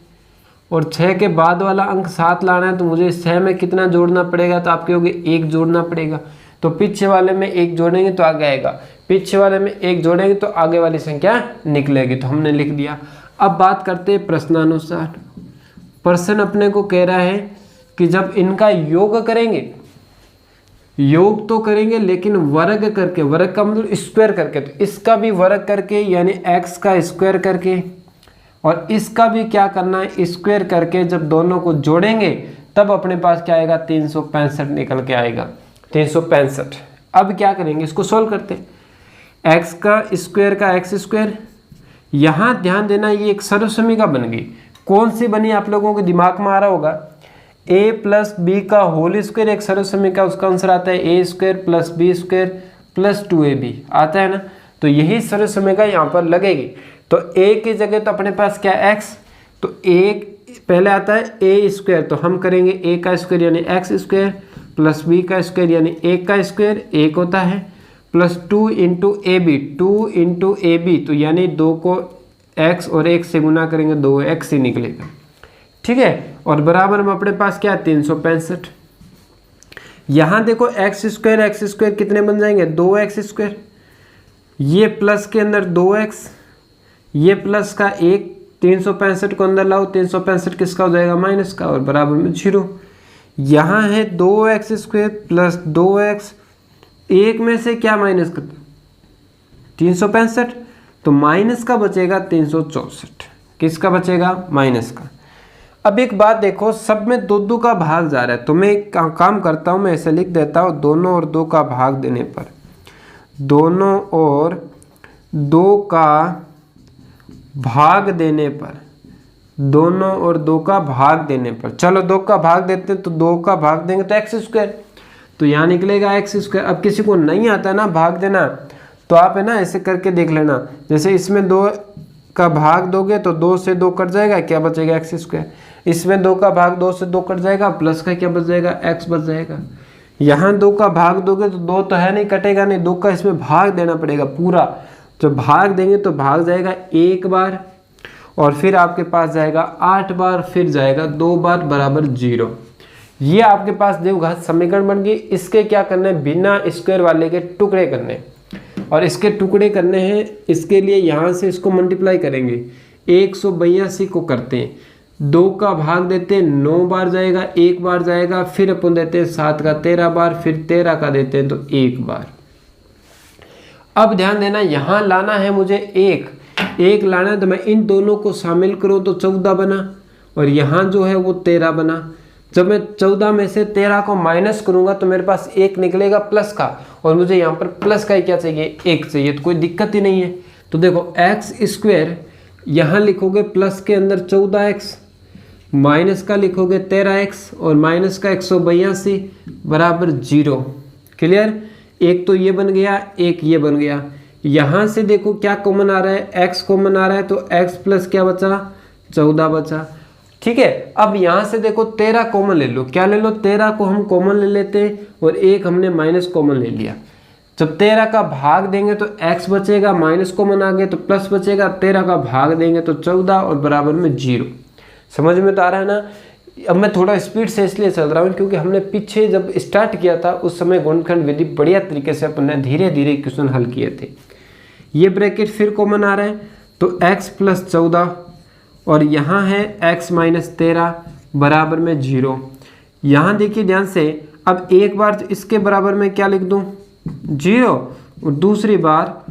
और 6 के बाद वाला अंक 7 लाना है, तो मुझे 6 में कितना जोड़ना पड़ेगा, तो आप कहोगे 1 जोड़ना पड़ेगा। तो पीछे वाले में 1 जोड़ेंगे तो आगे आएगा, पीछे वाले में 1 जोड़ेंगे तो आगे वाली संख्या निकलेगी। तो हमने लिख दिया। अब बात करते हैं प्रश्नानुसार। प्रश्न अपने को कह रहा है कि जब इनका योग करेंगे, योग तो करेंगे लेकिन वर्ग करके, वर्ग का मतलब स्क्वायर करके, तो इसका भी वर्ग करके यानी x का स्क्वायर करके, और इसका भी क्या करना है स्क्वायर करके, जब दोनों को जोड़ेंगे तब अपने पास क्या आएगा 365 निकल के आएगा, 365। अब क्या करेंगे, इसको सोल्व करते हैं। x का स्क्वायर का x स्क्वायर, यहाँ ध्यान देना ये एक सर्वसमीका बन गई। कौन सी बनी आप लोगों के दिमाग में आ रहा होगा, a प्लस बी का होल स्क्वायर एक सर्वसमीका, उसका आंसर आता है a square plus B square plus 2ab आता है ना। तो यही सर्वसमीका यहाँ पर लगेगी। तो a की जगह तो अपने पास क्या है x, तो a पहले आता है a स्क्वायर, तो हम करेंगे a का स्क्वायर यानी x स्क्वायर प्लस b का स्क्वायर यानी a का स्क्वायर 1 होता है, plus 2 into A B, 2 into A B, तो यानी 2 को x और 1 से गुना करेंगे 2x ही निकलेगा, ठीक है। और बराबर में अपने पास क्या है 365। यहाँ देखो x स्क्वायर कितने बन जाएंगे 2x स्क्वायर, ये प्लस के अंदर 2x, ये प्लस का 1, 365 को अंदर लाओ, 365 किसका हो जाएगा माइनस का, और बराबर में 0। यहाँ है 2x स्क्वायर प्लस 2x, एक में से क्या माइनस कर 365, तो माइनस का बचेगा 364। किसका बचेगा, माइनस का। अब एक बात देखो, सब में 2 का भाग जा रहा है, तो मैं एक काम करता हूँ, मैं ऐसे लिख देता हूँ, दोनों और 2 का भाग देने पर, दोनों और 2 का भाग देने पर, दोनों और 2 का भाग देने पर, चलो 2 का भाग देते हैं, तो 2 का भाग देंगे तो x स्क्वायर, तो यहाँ निकलेगा x स्क्वायर। अब किसी को नहीं आता ना भाग देना, तो आप है ना ऐसे करके देख लेना, जैसे इसमें 2 का भाग दोगे तो 2 से 2 कट जाएगा, क्या बचेगा x स्क्वायर। इसमें 2 का भाग 2 से 2 कट जाएगा, प्लस का क्या बच जाएगा x बच जाएगा। यहाँ 2 का भाग दोगे तो 2 तो है नहीं, कटेगा नहीं, 2 का इसमें भाग देना पड़ेगा पूरा। जब भाग देंगे तो भाग जाएगा 1 बार, और फिर आपके पास जाएगा 8 बार, फिर जाएगा 2 बार बराबर 0। ये आपके पास देवघात समीकरण बन गई। इसके क्या करना है, बिना स्क्वायर वाले के टुकड़े करने, और इसके टुकड़े करने हैं। इसके लिए यहाँ से इसको मल्टीप्लाई करेंगे, 182 को करते हैं, 2 का भाग देते हैं 9 बार जाएगा, 1 बार जाएगा, फिर अपन देते हैं 7 का 13 बार, फिर 13 का देते हैं तो 1 बार। अब ध्यान देना, यहाँ लाना है मुझे 1 लाना है, तो मैं इन दोनों को शामिल करूँ तो 14 बना, और यहाँ जो है वो 13 बना। जब मैं 14 में से 13 को माइनस करूंगा तो मेरे पास 1 निकलेगा प्लस का, और मुझे यहाँ पर प्लस का ही क्या चाहिए, 1 चाहिए, तो कोई दिक्कत ही नहीं है। तो देखो x स्क्वायर यहाँ लिखोगे प्लस के अंदर 14x, माइनस का लिखोगे 13x, और माइनस का 182 बराबर 0। क्लियर, एक तो ये बन गया, एक ये बन गया। यहाँ से देखो क्या कॉमन आ रहा है, x कॉमन आ रहा है, तो x प्लस क्या बचा 14 बचा, ठीक है। अब यहाँ से देखो 13 कॉमन ले लो, क्या ले लो 13 को हम कॉमन ले लेते हैं, और 1 हमने माइनस कॉमन ले लिया। जब 13 का भाग देंगे तो x बचेगा, माइनस कॉमन आ गया तो प्लस बचेगा, 13 का भाग देंगे तो 14 और बराबर में 0। समझ में तो आ रहा है ना। अब मैं थोड़ा स्पीड से इसलिए चल रहा हूँ क्योंकि हमने पीछे जब स्टार्ट किया था उस समय गुणनखंड विधि बढ़िया तरीके से अपने धीरे धीरे क्वेश्चन हल किए थे। ये ब्रैकेट फिर कॉमन आ रहा है तो x + 14 और यहाँ है x - 13 बराबर में 0। यहाँ देखिए ध्यान से, अब एक बार तो इसके बराबर में क्या लिख दूँ 0 और दूसरी बार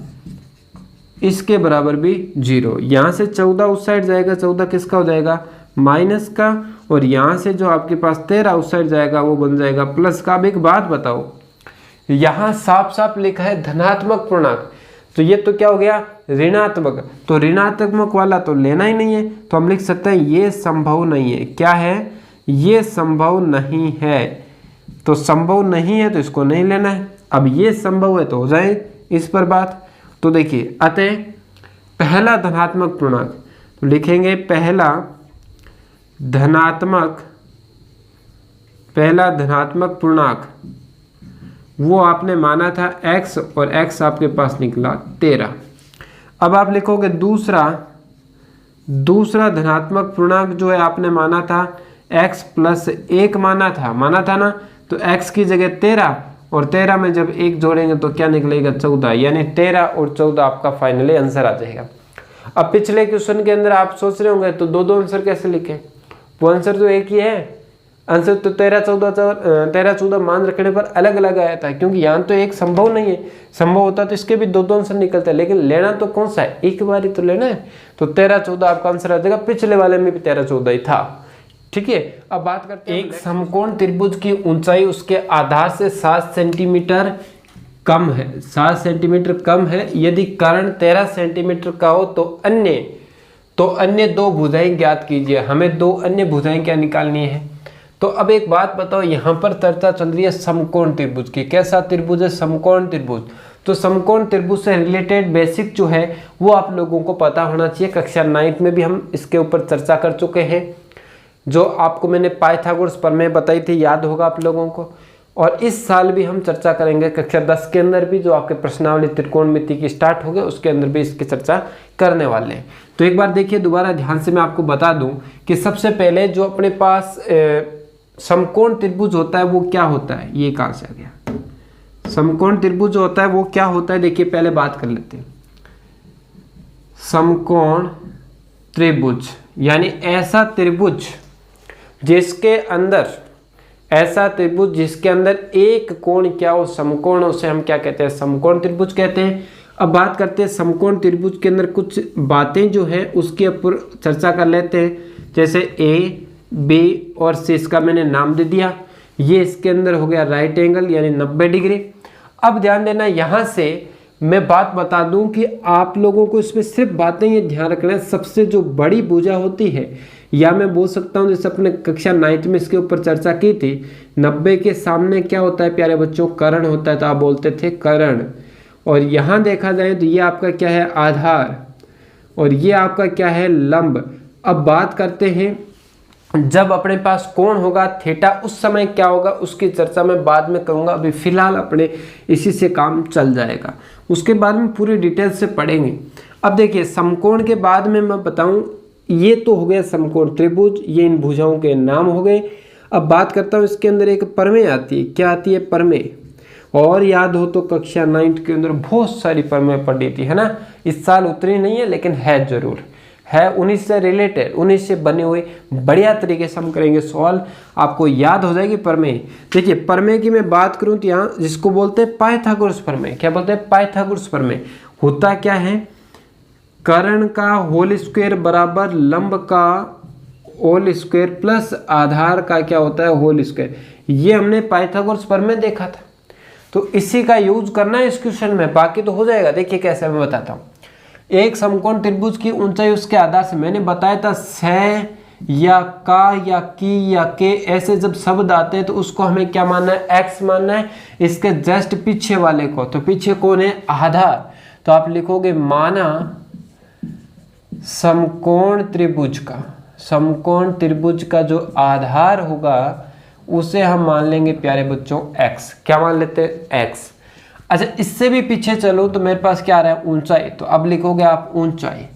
इसके बराबर भी 0। यहाँ से 14 उस साइड जाएगा, 14 किसका हो जाएगा माइनस का, और यहाँ से जो आपके पास 13 उस साइड जाएगा वो बन जाएगा प्लस का। अब एक बात बताओ, यहाँ साफ साफ लिखा है धनात्मक पूर्णांक, तो ये तो क्या हो गया ऋणात्मक, तो ऋणात्मक वाला तो लेना ही नहीं है, तो हम लिख सकते हैं ये संभव नहीं है। क्या है, ये संभव नहीं है, तो संभव नहीं है तो इसको नहीं लेना है। अब ये संभव है तो हो जाए इस पर बात। तो देखिए अतः पहला धनात्मक पूर्णांक, तो लिखेंगे पहला धनात्मक पूर्णांक वो आपने माना था x और x आपके पास निकला 13। अब आप लिखोगे दूसरा धनात्मक पूर्णांक जो है आपने माना था x + 1 माना था ना, तो x की जगह 13 और 13 में जब 1 जोड़ेंगे तो क्या निकलेगा 14, यानी 13 और 14 आपका फाइनली आंसर आ जाएगा। अब पिछले क्वेश्चन के अंदर आप सोच रहे होंगे तो दो आंसर कैसे लिखें, वो आंसर तो एक ही है, आंसर तो 13-14 मान रखने पर अलग अलग आया था, क्योंकि यहाँ तो एक संभव नहीं है, संभव होता तो इसके भी दो आंसर निकलते हैं, लेकिन लेना तो कौन सा है, एक बार ही तो लेना है, तो 13-14 आपका आंसर आ जाएगा। पिछले वाले में भी 13-14 ही था। ठीक है, अब बात करते हैं एक समकोण त्रिभुज की ऊंचाई उसके आधार से 7 सेंटीमीटर कम है, 7 सेंटीमीटर कम है। यदि कर्ण 13 सेंटीमीटर का हो तो अन्य दो भुजाएं ज्ञात कीजिए। हमें दो अन्य भुजाएं क्या निकालनी है। तो अब एक बात बताओ, यहाँ पर चर्चा चल रही है समकोण त्रिभुज की। कैसा त्रिभुज है, समकोण त्रिभुज। तो समकोण त्रिभुज से रिलेटेड बेसिक जो है वो आप लोगों को पता होना चाहिए। कक्षा 9 में भी हम इसके ऊपर चर्चा कर चुके हैं, जो आपको मैंने पाइथागोरस प्रमेय बताई थी, याद होगा आप लोगों को। और इस साल भी हम चर्चा करेंगे कक्षा 10 के अंदर भी, जो आपके प्रश्नावली त्रिकोणमिति की स्टार्ट हो गए उसके अंदर भी इसकी चर्चा करने वाले हैं। तो एक बार देखिए दोबारा ध्यान से, मैं आपको बता दूं कि सबसे पहले जो अपने पास समकोण त्रिभुज होता है वो क्या होता है। ये कहाँ से आ गया, समकोण त्रिभुज जो होता है वो क्या होता है, देखिए पहले बात कर लेते हैं। समकोण त्रिभुज यानी ऐसा त्रिभुज जिसके अंदर एक कोण क्या हो, समकोण, उसे हम क्या कहते हैं, समकोण त्रिभुज कहते हैं। अब बात करते हैं समकोण त्रिभुज के अंदर कुछ बातें जो है उसके ऊपर चर्चा कर लेते हैं। जैसे ए, बी और सी, इसका मैंने नाम दे दिया। ये इसके अंदर हो गया राइट एंगल यानी 90 डिग्री। अब ध्यान देना, यहाँ से मैं बात बता दूं कि आप लोगों को इसमें सिर्फ बातें ये ध्यान रखना है, सबसे जो बड़ी भुजा होती है, या मैं बोल सकता हूं जैसे अपने कक्षा 9 में इसके ऊपर चर्चा की थी, 90 के सामने क्या होता है प्यारे बच्चों, कर्ण होता है, तो आप बोलते थे कर्ण। और यहाँ देखा जाए तो ये आपका क्या है, आधार, और ये आपका क्या है, लंब। अब बात करते हैं जब अपने पास कोण होगा थीटा, उस समय क्या होगा उसकी चर्चा मैं बाद में करूंगा। अभी फिलहाल अपने इसी से काम चल जाएगा, उसके बाद में पूरी डिटेल से पढ़ेंगे। अब देखिए समकोण के बाद में मैं बताऊं, ये तो हो गया समकोण त्रिभुज, ये इन भुजाओं के नाम हो गए। अब बात करता हूँ इसके अंदर एक प्रमेय आती है। क्या आती है, प्रमेय। और याद हो तो कक्षा 9 के अंदर बहुत सारी प्रमेय पढ़ी थी, है ना। इस साल उतरी नहीं है लेकिन है जरूर, है 19 से रिलेटेड, 19 से बने हुए बढ़िया तरीके से हम करेंगे सवाल, आपको याद हो जाएगी प्रमेय। देखिए प्रमेय की मैं बात करूं तो यहाँ जिसको बोलते हैं पाइथागोरस प्रमेय। क्या बोलते हैं, पाइथागोरस प्रमेय। होता क्या है, कर्ण का होल स्क्वायर बराबर लंब का होल स्क्वायर प्लस आधार का क्या होता है, होल स्क्वायर। ये हमने पाइथागोरस प्रमेय देखा था, तो इसी का यूज करना है इस क्वेश्चन में, बाकी तो हो जाएगा। देखिए कैसे मैं बताता हूँ। एक समकोण त्रिभुज की ऊंचाई उसके आधार से, मैंने बताया था से या का या की या के, ऐसे जब शब्द आते हैं तो उसको हमें क्या मानना है, एक्स मानना है। इसके जस्ट पीछे वाले को, तो पीछे कौन है, आधार, तो आप लिखोगे माना समकोण त्रिभुज का जो आधार होगा उसे हम मान लेंगे प्यारे बच्चों एक्स। क्या मान लेते हैं, एक्स। अच्छा इससे भी पीछे चलो तो मेरे पास क्या आ रहा है, ऊंचाई, तो अब लिखोगे आप ऊंचाई।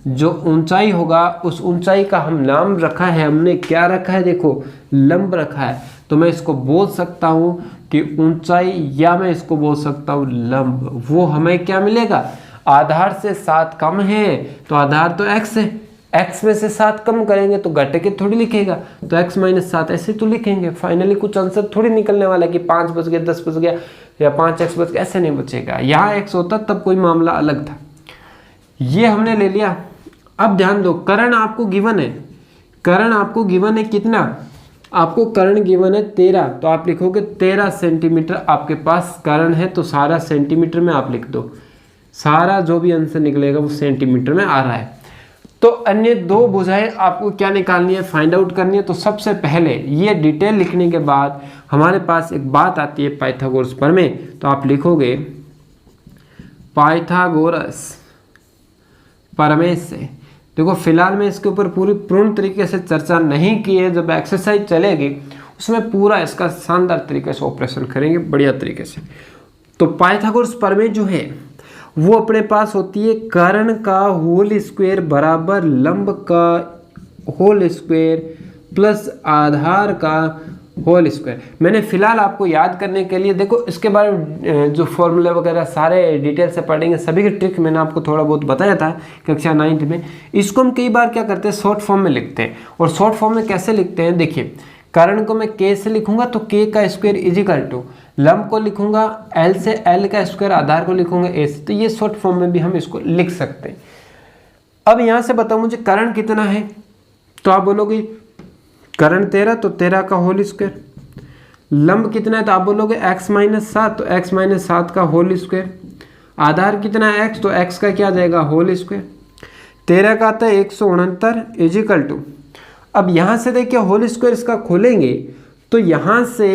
जो ऊंचाई होगा उस ऊंचाई का हम नाम रखा है, हमने क्या रखा है, देखो लंब रखा है। तो मैं इसको बोल सकता हूँ कि ऊंचाई, या मैं इसको बोल सकता हूँ लंब। वो हमें क्या मिलेगा, आधार से 7 कम है तो आधार तो x है, x में से 7 कम करेंगे तो घट के थोड़ी लिखेगा, तो x - 7 ऐसे तो लिखेंगे। फाइनली कुछ आंसर थोड़ी निकलने वाला है कि 5 बच गया, 10 बच गया या 5x बच गया, ऐसे नहीं बचेगा। यहाँ x होता तब कोई मामला अलग था। ये हमने ले लिया। अब ध्यान दो, कर्ण आपको गिवन है, कर्ण आपको गिवन है कितना, आपको कर्ण गिवन है 13, तो आप लिखोगे 13 सेंटीमीटर आपके पास कर्ण है, तो सारा सेंटीमीटर में आप लिख दो, सारा जो भी आंसर निकलेगा वो सेंटीमीटर में आ रहा है। तो अन्य 2 भुजाएं आपको क्या निकालनी है, फाइंड आउट करनी है। तो सबसे पहले ये डिटेल लिखने के बाद हमारे पास एक बात आती है पाइथागोरस प्रमेय, तो आप लिखोगे पाइथागोरस प्रमेय से। देखो फिलहाल मैं इसके ऊपर पूर्ण तरीके से चर्चा नहीं की है, जब एक्सरसाइज चलेगी उसमें पूरा इसका शानदार तरीके से ऑपरेशन करेंगे, बढ़िया तरीके से। तो पाइथागोरस प्रमेय जो है वो अपने पास होती है कर्ण का होल स्क्वायर बराबर लंब का होल स्क्वायर प्लस आधार का होल स्क्वायर। मैंने फिलहाल आपको याद करने के लिए, देखो इसके बारे में जो फॉर्मूले वगैरह सारे डिटेल से पढ़ेंगे, सभी की ट्रिक मैंने आपको थोड़ा बहुत बताया था कक्षा 9th में। इसको हम कई बार क्या करते हैं, शॉर्ट फॉर्म में लिखते हैं। और शॉर्ट फॉर्म में कैसे लिखते हैं, देखिए कर्ण को मैं k से लिखूंगा तो k का स्क्वायर इजिकल टू, लंब को लिखूंगा l से l का स्क्वायर, आधार को लिखूंगा a से। तो ये शॉर्ट फॉर्म में भी हम इसको लिख सकते हैं। अब यहाँ से बताओ मुझे कर्ण कितना है, तो आप बोलोगे कर्ण 13, तो 13 का होल स्क्वायर। लंब कितना है, तो आप बोलोगे x - 7, तो x - 7 का होल स्क्वायर। आधार कितना है x, तो x का क्या आ जाएगा, होल स्क्वायर। 13 का आता है 169 इजिकल टू, अब यहाँ से देखिए होल स्क्वायर इसका खोलेंगे तो यहाँ से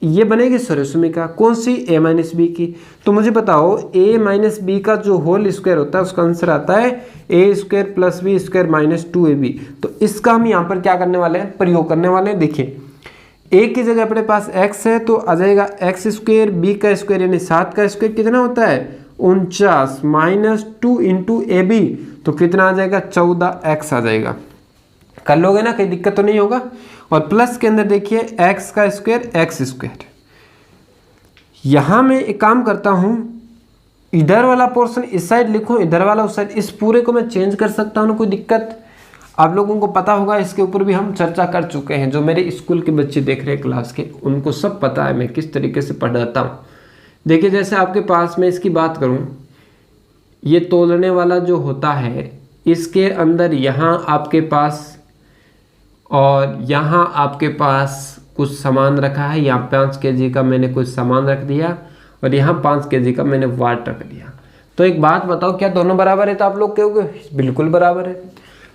ये बनेगी सर्वसमीका, कौन सी, a - b की। तो मुझे बताओ a - b का जो होल स्क्वायर होता है उसका आंसर आता है a² + b² - 2ab। तो इसका हम यहाँ पर क्या करने वाले हैं, प्रयोग करने वाले हैं। देखिए a की जगह अपने पास x है तो आ जाएगा x², b का स्क्वायर यानी 7 का स्क्वायर कितना होता है 49 - 2 × ab, तो कितना आ जाएगा 14x आ जाएगा। कर लोगे ना, कोई दिक्कत तो नहीं होगा। और प्लस के अंदर देखिए x का स्क्वायर x²। यहां मैं एक काम करता हूं, इधर वाला पोर्शन इस साइड लिखूं, इधर वाला उस साइड, इस पूरे को मैं चेंज कर सकता हूं, कोई दिक्कत। आप लोगों को पता होगा, इसके ऊपर भी हम चर्चा कर चुके हैं। जो मेरे स्कूल के बच्चे देख रहे हैं क्लास के, उनको सब पता है मैं किस तरीके से पढ़ाता हूँ। देखिए जैसे आपके पास मैं इसकी बात करूँ, ये तोलने वाला जो होता है इसके अंदर यहाँ आपके पास और यहाँ आपके पास कुछ सामान रखा है। यहाँ 5 kg का मैंने कुछ सामान रख दिया और यहाँ 5 kg का मैंने वाट रख दिया। तो एक बात बताओ, क्या दोनों बराबर है? तो आप लोग कहोगे बिल्कुल बराबर है।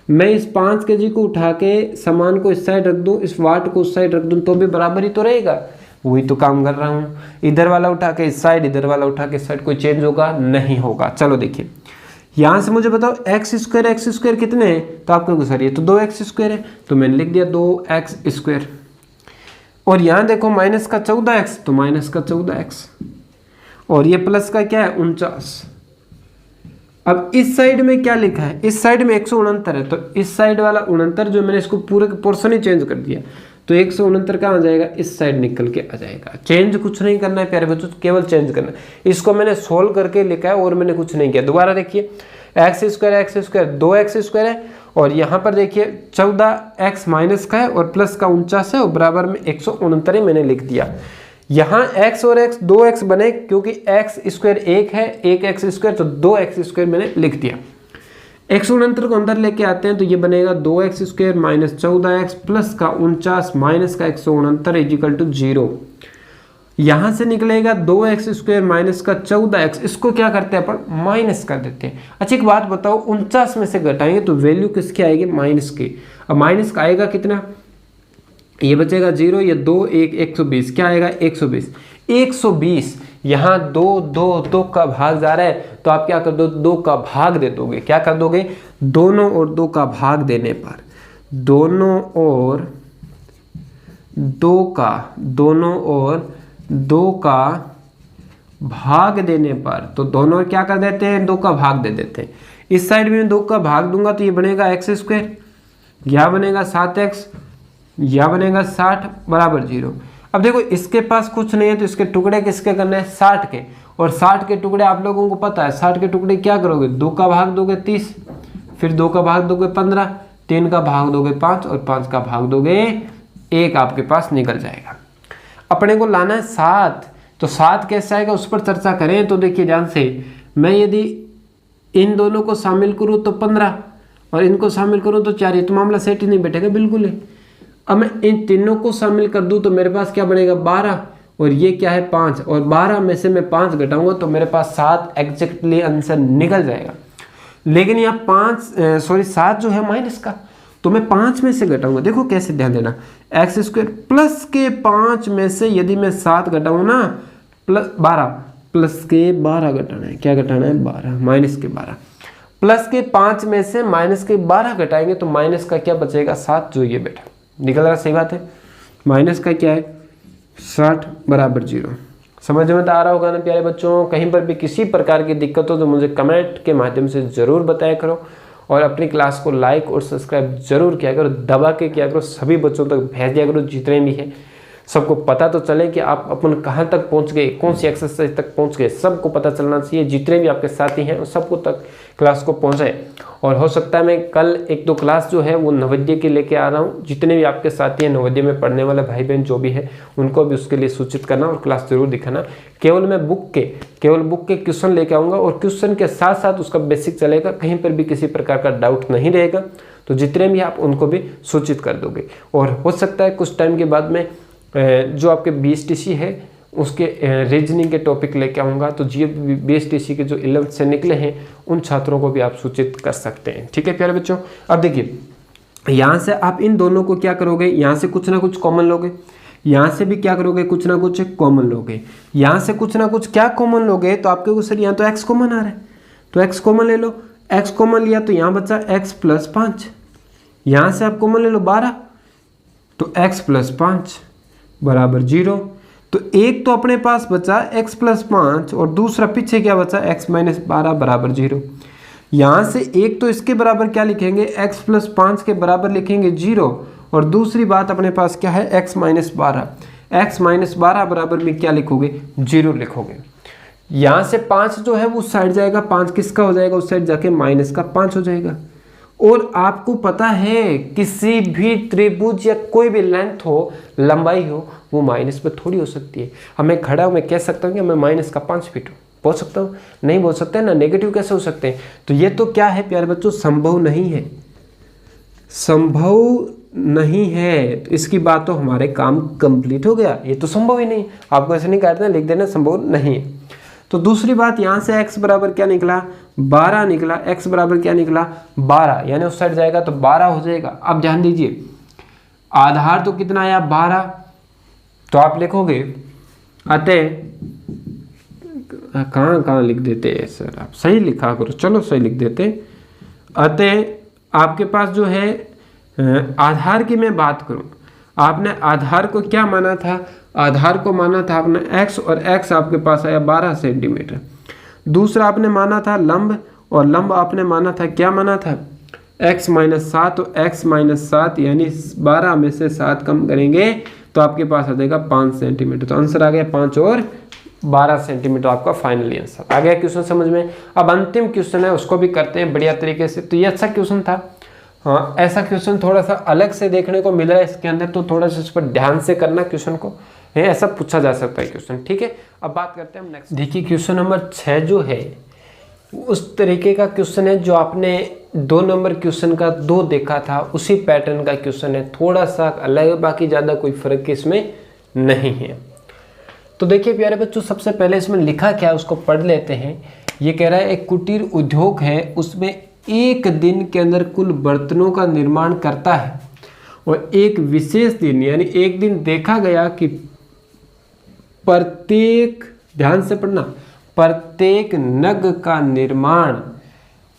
मैं इस 5 kg को उठा के सामान को इस साइड रख दूँ, इस वाट को उस साइड रख दूँ, तो भी बराबर ही तो रहेगा। वही तो काम कर रहा हूँ। इधर वाला उठा के इस साइड, इधर वाला उठा के इस साइड, कोई चेंज होगा? नहीं होगा। चलो देखिए, यहाँ से मुझे बताओ x² कितने हैं? तो आप कहोगे सर ये तो 2x² है, तो मैंने लिख दिया 2x²। और यहाँ देखो माइनस का 14x, तो माइनस का 14x, और ये प्लस का क्या है 49। अब इस साइड में क्या लिखा है? इस साइड में 169 है, तो इस साइड वाला 69 जो मैंने इसको पूरे पोर्शन ही चेंज कर दिया, तो 169 कहाँ आ जाएगा? इस साइड निकल के आ जाएगा। चेंज कुछ नहीं करना है प्यारे बच्चों, केवल चेंज करना है। इसको मैंने सोल्व करके लिखा है और मैंने कुछ नहीं किया। दोबारा देखिए, x² 2x² है, और यहाँ पर देखिए 14x माइनस का है और प्लस का 49 है, और बराबर में 169 मैंने लिख दिया। यहाँ x और x 2x बने क्योंकि x² 1 है, 1x², तो 2x² मैंने लिख दिया। 169 को अंदर लेके आते हैं तो ये बनेगा 2x² - 14x प्लस का 49 माइनस का 169 इजिकल टू 0। यहाँ से निकलेगा 2x² माइनस का 14x, इसको क्या करते हैं अपन? माइनस कर देते हैं। अच्छा एक बात बताओ, 49 में से घटाएंगे तो वैल्यू किसकी आएगी? माइनस की। अब माइनस का आएगा कितना? ये बचेगा 0, ये 2 1 120, क्या आएगा? 120। 120 यहाँ 2 का भाग जा रहा है, तो आप क्या कर दो? 2 का भाग दे दोगे। क्या कर दोगे? दोनों और 2 का भाग देने पर, दोनों और 2 का भाग देने पर, तो दोनों क्या कर देते हैं? 2 का भाग दे देते हैं। इस साइड में 2 का भाग दूंगा तो ये बनेगा x², यह बनेगा 7x, यह बनेगा 60 बराबर 0। अब देखो इसके पास कुछ नहीं है तो इसके टुकड़े किसके करने हैं, 60 के। और 60 के टुकड़े आप लोगों को पता है, 60 के टुकड़े क्या करोगे, 2 का भाग दोगे 30, फिर 2 का भाग दोगे 15, 3 का भाग दोगे 5 और 5 का भाग दोगे 1, आपके पास निकल जाएगा। अपने को लाना है 7, तो 7 कैसे आएगा उस पर चर्चा करें। तो देखिए ध्यान से, मैं यदि इन दोनों को शामिल करूँ तो 15 और इनको शामिल करूँ तो 4, ये तो मामला सेट ही नहीं बैठेगा बिल्कुल ही। अब मैं इन तीनों को शामिल कर दूं तो मेरे पास क्या बनेगा 12, और ये क्या है 5, और 12 में से मैं 5 घटाऊंगा तो मेरे पास 7 एग्जैक्टली आंसर निकल जाएगा। लेकिन यहाँ 7 जो है माइनस का, तो मैं 5 में से घटाऊंगा। देखो कैसे, ध्यान देना, x² प्लस के 5 में से यदि मैं 7 घटाऊँ ना, प्लस 12, प्लस के 12 घटाना है, क्या घटाना है 12, माइनस के 12, प्लस के 5 में से माइनस के 12 घटाएंगे तो माइनस का क्या बचेगा 7, जो ये बेटा निकल रहा, सही बात है। माइनस का क्या है 60 बराबर 0। समझ में तो आ रहा होगा ना प्यारे बच्चों। कहीं पर भी किसी प्रकार की दिक्कत हो तो मुझे कमेंट के माध्यम से ज़रूर बताया करो, और अपनी क्लास को लाइक और सब्सक्राइब जरूर किया करो, दबा के किया करो, सभी बच्चों तक भेज दिया करो जितने भी हैं। सबको पता तो चले कि आप अपन कहाँ तक पहुँच गए, कौन सी एक्सरसाइज तक पहुँच गए, सबको पता चलना चाहिए। जितने भी आपके साथी हैं उन सबको तक क्लास को पहुँचाए। और हो सकता है मैं कल 1-2 क्लास जो है वो नवोदय की लेके आ रहा हूँ। जितने भी आपके साथी हैं नवोदय में पढ़ने वाले भाई बहन जो भी है, उनको भी उसके लिए सूचित करना और क्लास जरूर दिखाना। केवल मैं बुक के क्वेश्चन लेके आऊँगा, और क्वेश्चन के साथ साथ उसका बेसिक चलेगा, कहीं पर भी किसी प्रकार का डाउट नहीं रहेगा। तो जितने भी आप उनको भी सूचित कर दोगे। और हो सकता है कुछ टाइम के बाद में जो आपके BSTC है उसके रीजनिंग के टॉपिक लेके आऊँगा। तो जी BSTC के जो 11th से निकले हैं उन छात्रों को भी आप सूचित कर सकते हैं। ठीक है प्यारे बच्चों। अब देखिए यहाँ से आप इन दोनों को क्या करोगे, यहाँ से कुछ ना कुछ कॉमन लोगे, यहाँ से भी क्या करोगे कुछ ना कुछ कॉमन लोगे, यहाँ से कुछ ना कुछ क्या कॉमन लोगे, तो आपके को सर यहाँ तो x कॉमन आ रहा है तो x कॉमन ले लो। x कॉमन लिया तो यहाँ बचा x + 5, यहाँ से आप कॉमन ले लो 12, तो x + 5 बराबर 0। तो एक तो अपने पास बचा x + 5 और दूसरा पीछे क्या बचा x - 12 बराबर 0। यहाँ से एक तो इसके बराबर क्या लिखेंगे, x + 5 के बराबर लिखेंगे 0, और दूसरी बात अपने पास क्या है x - 12, x - 12 बराबर में क्या लिखोगे 0 लिखोगे। यहाँ से 5 जो है वो उस साइड जाएगा, 5 किसका हो जाएगा उस साइड जाके -5 हो जाएगा। और आपको पता है किसी भी त्रिभुज या कोई भी लेंथ हो, लंबाई हो, वो माइनस पे थोड़ी हो सकती है। हमें खड़ा मैं कह सकता हूँ कि मैं -5 फीट हूँ, बोल सकता हूँ, नहीं बोल सकते ना, नेगेटिव कैसे हो सकते हैं। तो ये तो क्या है प्यारे बच्चों, संभव नहीं है, संभव नहीं है। तो इसकी बात तो हमारे काम कंप्लीट हो गया, ये तो संभव ही नहीं। आपको ऐसे नहीं कहते, लिख देना संभव नहीं है। तो दूसरी बात, यहाँ से x बराबर क्या निकला 12 निकला, x बराबर क्या निकला 12, यानी उस साइड जाएगा तो 12 हो जाएगा। अब ध्यान दीजिए, आधार तो कितना आया 12, तो आप लिखोगे अतः, कहाँ लिख देते हैं सर, आप सही लिखा करो, चलो सही लिख देते। अतः आपके पास जो है आधार की मैं बात करूं, आपने आधार को क्या माना था, आधार को माना था आपने x, और x आपके पास आया 12 सेंटीमीटर। दूसरा आपने माना था लंब, और लंब आपने माना था, क्या माना था x - 7, तो x - 7 यानी 12 में से 7 कम करेंगे तो आपके पास आ जाएगा 5 सेंटीमीटर। तो आंसर आ गया 5 और 12 सेंटीमीटर, आपका फाइनली आंसर आ गया। क्वेश्चन समझ में। अब अंतिम क्वेश्चन है, उसको भी करते हैं बढ़िया तरीके से। तो ये अच्छा क्वेश्चन था, हाँ ऐसा क्वेश्चन थोड़ा सा अलग से देखने को मिल रहा है इसके अंदर, तो थोड़ा सा इस पर ध्यान से करना क्वेश्चन को, है ऐसा पूछा जा सकता है क्वेश्चन। ठीक है, अब बात करते हैं हम नेक्स्ट। देखिए क्वेश्चन नंबर 6 जो है उस तरीके का क्वेश्चन है जो आपने 2 नंबर क्वेश्चन का 2 देखा था, उसी पैटर्न का क्वेश्चन है, थोड़ा सा अलग है, बाकी ज़्यादा कोई फर्क इसमें नहीं है। तो देखिए प्यारे बच्चों, सबसे पहले इसमें लिखा क्या है उसको पढ़ लेते हैं। ये कह रहा है एक कुटीर उद्योग है, उसमें एक दिन के अंदर कुल बर्तनों का निर्माण करता है, और एक विशेष दिन यानी एक दिन देखा गया कि प्रत्येक, ध्यान से पढ़ना, प्रत्येक नग का निर्माण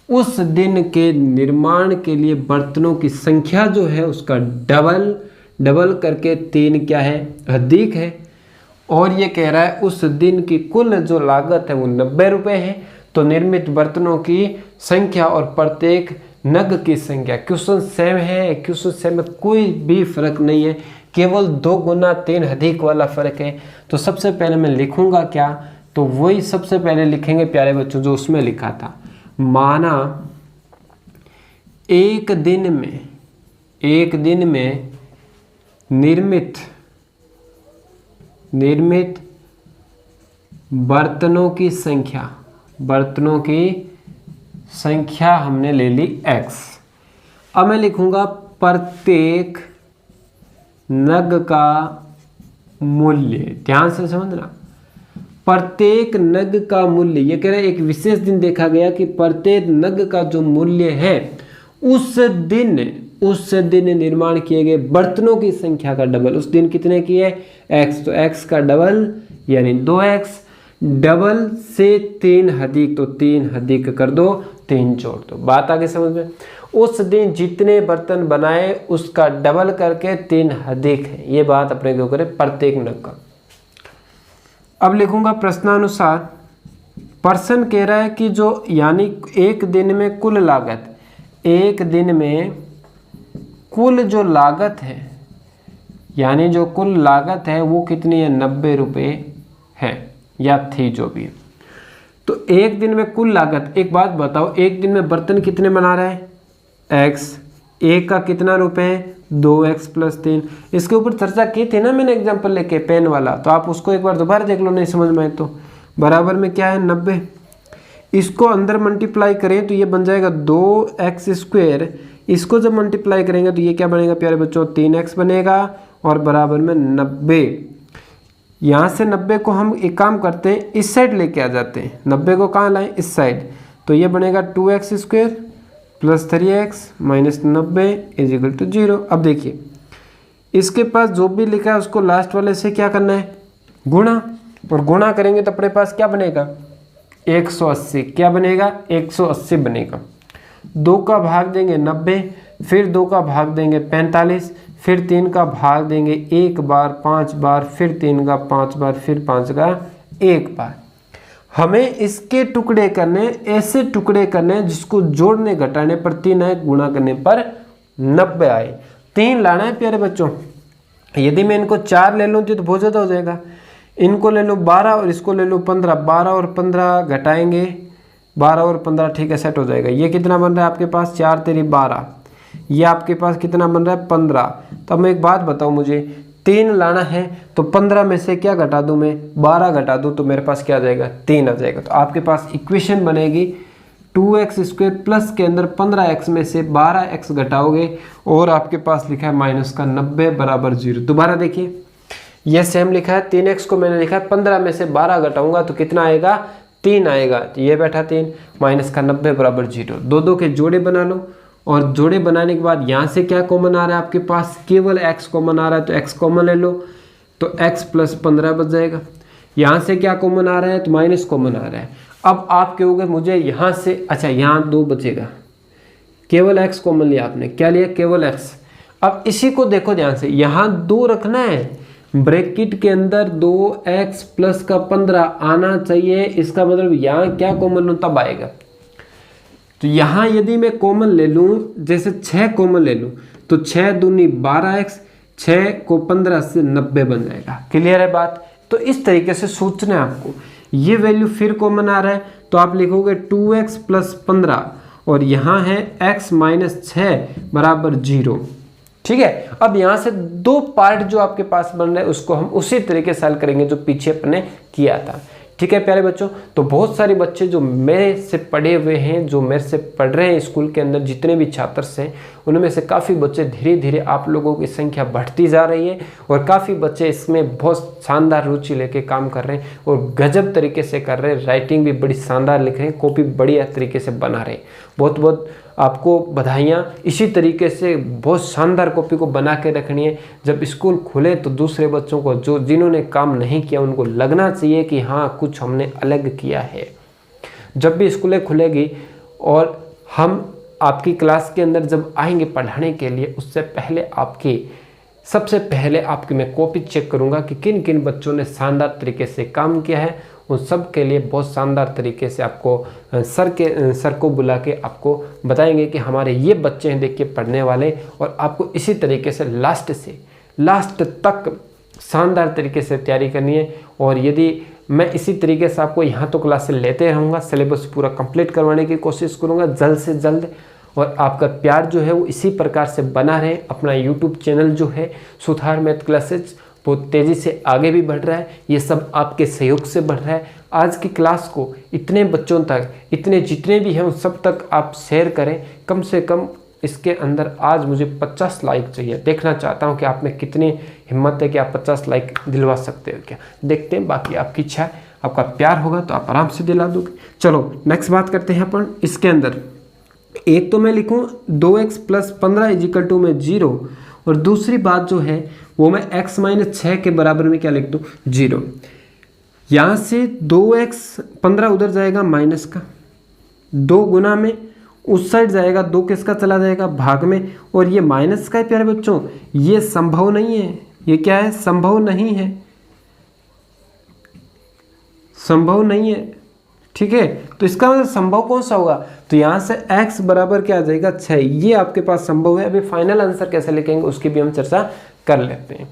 उस दिन के निर्माण के लिए बर्तनों की संख्या जो है उसका डबल करके 3 क्या है अधिक है। और ये कह रहा है उस दिन की कुल जो लागत है वो 90 रुपये है। तो निर्मित बर्तनों की संख्या और प्रत्येक नग की संख्या। क्वेश्चन सेम है, क्वेश्चन सेम में कोई भी फर्क नहीं है, केवल 2 गुना 3 अधिक वाला फर्क है। तो सबसे पहले मैं लिखूंगा क्या, तो वही सबसे पहले लिखेंगे प्यारे बच्चों जो उसमें लिखा था। माना एक दिन में निर्मित बर्तनों की संख्या हमने ले ली x। अब मैं लिखूंगा प्रत्येक नग का मूल्य। ध्यान से समझना, प्रत्येक नग का मूल्य, ये कह रहे हैं एक विशेष दिन देखा गया कि प्रत्येक नग का जो मूल्य है उस दिन निर्माण किए गए बर्तनों की संख्या का डबल। उस दिन कितने किए x, तो x का डबल यानी 2x, डबल से 3 अधिक, तो 3 अधिक कर दो, 3 जोड़ दो। बात आगे समझ में। उस दिन जितने बर्तन बनाए उसका डबल करके 3 अधिक है, ये बात अपने क्यों करें प्रत्येक नग का। अब लिखूंगा प्रश्नानुसार। प्रश्न कह रहा है कि जो यानी एक दिन में कुल लागत, एक दिन में कुल जो लागत है, यानी जो कुल लागत है वो कितनी है, 90 रुपये है या थी जो भी है। तो एक दिन में कुल लागत, एक बात बताओ, एक दिन में बर्तन कितने बना रहे हैं, x, एक का कितना रुपए है, 2x + 3। इसके ऊपर चर्चा की थी ना मैंने एग्जांपल लेके पेन वाला, तो आप उसको एक बार दोबारा देख लो, नहीं समझ में आए तो। बराबर में क्या है 90, इसको अंदर मल्टीप्लाई करें तो ये बन जाएगा 2x²। इसको जब मल्टीप्लाई करेंगे तो ये क्या बनेगा प्यारे बच्चों, 3x बनेगा और बराबर में 90। यहाँ से 90 को हम एक काम करते हैं, इस साइड लेके आ जाते हैं। 90 को कहाँ लाएं, इस साइड, तो ये बनेगा 2x² + 3x - 90 = 0। अब देखिए इसके पास जो भी लिखा है उसको लास्ट वाले से क्या करना है, गुणा, और गुणा करेंगे तो अपने पास क्या बनेगा, 180। क्या बनेगा, 180 बनेगा। 2 का भाग देंगे 90, फिर 2 का भाग देंगे 45, फिर 3 का भाग देंगे 1 बार 5 बार, फिर 3 का 5 बार, फिर 5 का 1 बार। हमें इसके टुकड़े करने, ऐसे टुकड़े करने जिसको जोड़ने घटाने पर 3 आए, गुणा करने पर 90 आए। 3 लाना है प्यारे बच्चों। यदि मैं इनको 4 ले लूँ तो बहुत ज़्यादा हो जाएगा। इनको ले लो 12 और इसको ले लो 15, 12 और 15 घटाएंगे, 12 और 15 ठीक है सेट हो जाएगा। ये कितना बन रहा है आपके पास, 4 तेरी 12, ये आपके पास कितना बन रहा है 15। तो अब मैं एक बात बताऊं, मुझे 3 लाना है तो 15 में से क्या घटा दूं मैं, 12 घटा दूं तो मेरे पास क्या आ जाएगा, 3 आ जाएगा। तो आपके पास इक्वेशन बनेगी 2x² प्लस के अंदर 15x में से 12x घटाओगे और आपके पास लिखा है -90 बराबर 0। दोबारा देखिए, यह सेम लिखा है, 3x को मैंने लिखा है 15 में से 12 घटाऊंगा तो कितना आएगा, 3 आएगा। तो ये बैठा 3, -90 बराबर 0। 2 के जोड़े बना लो, और जोड़े बनाने के बाद यहाँ से क्या कॉमन आ रहा है आपके पास, केवल x कॉमन आ रहा है, तो x कॉमन ले लो, तो x + 15 बच जाएगा। यहाँ से क्या कॉमन आ रहा है, तो माइनस कॉमन आ रहा है। अब आप कहोगे मुझे यहाँ से, अच्छा यहाँ 2 बचेगा, केवल x कॉमन लिया आपने, क्या लिया, केवल x। अब इसी को देखो ध्यान से, यहाँ 2 रखना है, ब्रैकेट के अंदर 2x + का 15 आना चाहिए। इसका मतलब यहाँ क्या कॉमन लूँ तब आएगा। तो यहाँ यदि मैं कॉमन ले लूँ, जैसे 6 कॉमन ले लूँ तो 6 दूनी 12x, 6 को 15 से 90 बन जाएगा। क्लियर है बात। तो इस तरीके से सोचना है आपको। ये वैल्यू फिर कॉमन आ रहा है तो आप लिखोगे 2x + 15 और यहाँ है x - 6 बराबर 0। ठीक है। अब यहाँ से 2 पार्ट जो आपके पास बन रहे हैं उसको हम उसी तरीके से हल करेंगे जो पीछे अपने किया था। ठीक है प्यारे बच्चों। तो बहुत सारे बच्चे जो मेरे से पढ़े हुए हैं, जो मेरे से पढ़ रहे हैं स्कूल के अंदर, जितने भी छात्र हैं उनमें से काफ़ी बच्चे धीरे धीरे आप लोगों की संख्या बढ़ती जा रही है और काफ़ी बच्चे इसमें बहुत शानदार रुचि लेके काम कर रहे हैं और गजब तरीके से कर रहे हैं। राइटिंग भी बड़ी शानदार लिख रहे हैं, कॉपी बढ़िया तरीके से बना रहे हैं। बहुत बहुत आपको बधाइयाँ। इसी तरीके से बहुत शानदार कॉपी को बना के रखनी है। जब स्कूल खुले तो दूसरे बच्चों को, जो जिन्होंने काम नहीं किया, उनको लगना चाहिए कि हाँ कुछ हमने अलग किया है। जब भी स्कूलें खुलेगी और हम आपकी क्लास के अंदर जब आएंगे पढ़ाने के लिए, उससे पहले सबसे पहले आपकी मैं कॉपी चेक करूंगा कि किन किन बच्चों ने शानदार तरीके से काम किया है उन सब के लिए बहुत शानदार तरीके से आपको सर को बुला के आपको बताएंगे कि हमारे ये बच्चे हैं देखिए पढ़ने वाले, और आपको इसी तरीके से लास्ट तक शानदार तरीके से तैयारी करनी है। और यदि मैं इसी तरीके से आपको यहाँ तो क्लासेस लेते रहूँगा, सिलेबस पूरा कंप्लीट करवाने की कोशिश करूँगा जल्द से जल्द, और आपका प्यार जो है वो इसी प्रकार से बना रहे। अपना यूट्यूब चैनल जो है सुथार मैथ क्लासेज बहुत तेज़ी से आगे भी बढ़ रहा है, ये सब आपके सहयोग से बढ़ रहा है। आज की क्लास को इतने बच्चों तक, जितने भी हैं उन सब तक आप शेयर करें। कम से कम इसके अंदर आज मुझे 50 लाइक चाहिए। देखना चाहता हूं कि आप में कितनी हिम्मत है कि आप 50 लाइक दिलवा सकते हो क्या। देखते हैं, बाकी आपकी इच्छा है, आपका प्यार होगा तो आप आराम से दिला दोगे। चलो नेक्स्ट बात करते हैं अपन। इसके अंदर एक तो मैं लिखूं 2x + 15 = में 0, और दूसरी बात जो है वो मैं x - 6 के बराबर में क्या लिख दूं 0। यहाँ से 2x 15 उधर जाएगा माइनस का, 2 गुना में उस साइड जाएगा, 2 किसका चला जाएगा भाग में, और ये माइनस का है प्यारे बच्चों, ये संभव नहीं है। ये क्या है, संभव नहीं है, संभव नहीं है। ठीक है, तो इसका मतलब संभव कौन सा होगा, तो यहाँ से x बराबर क्या आ जाएगा 6, ये आपके पास संभव है। अभी फाइनल आंसर कैसे लिखेंगे उसकी भी हम चर्चा कर लेते हैं।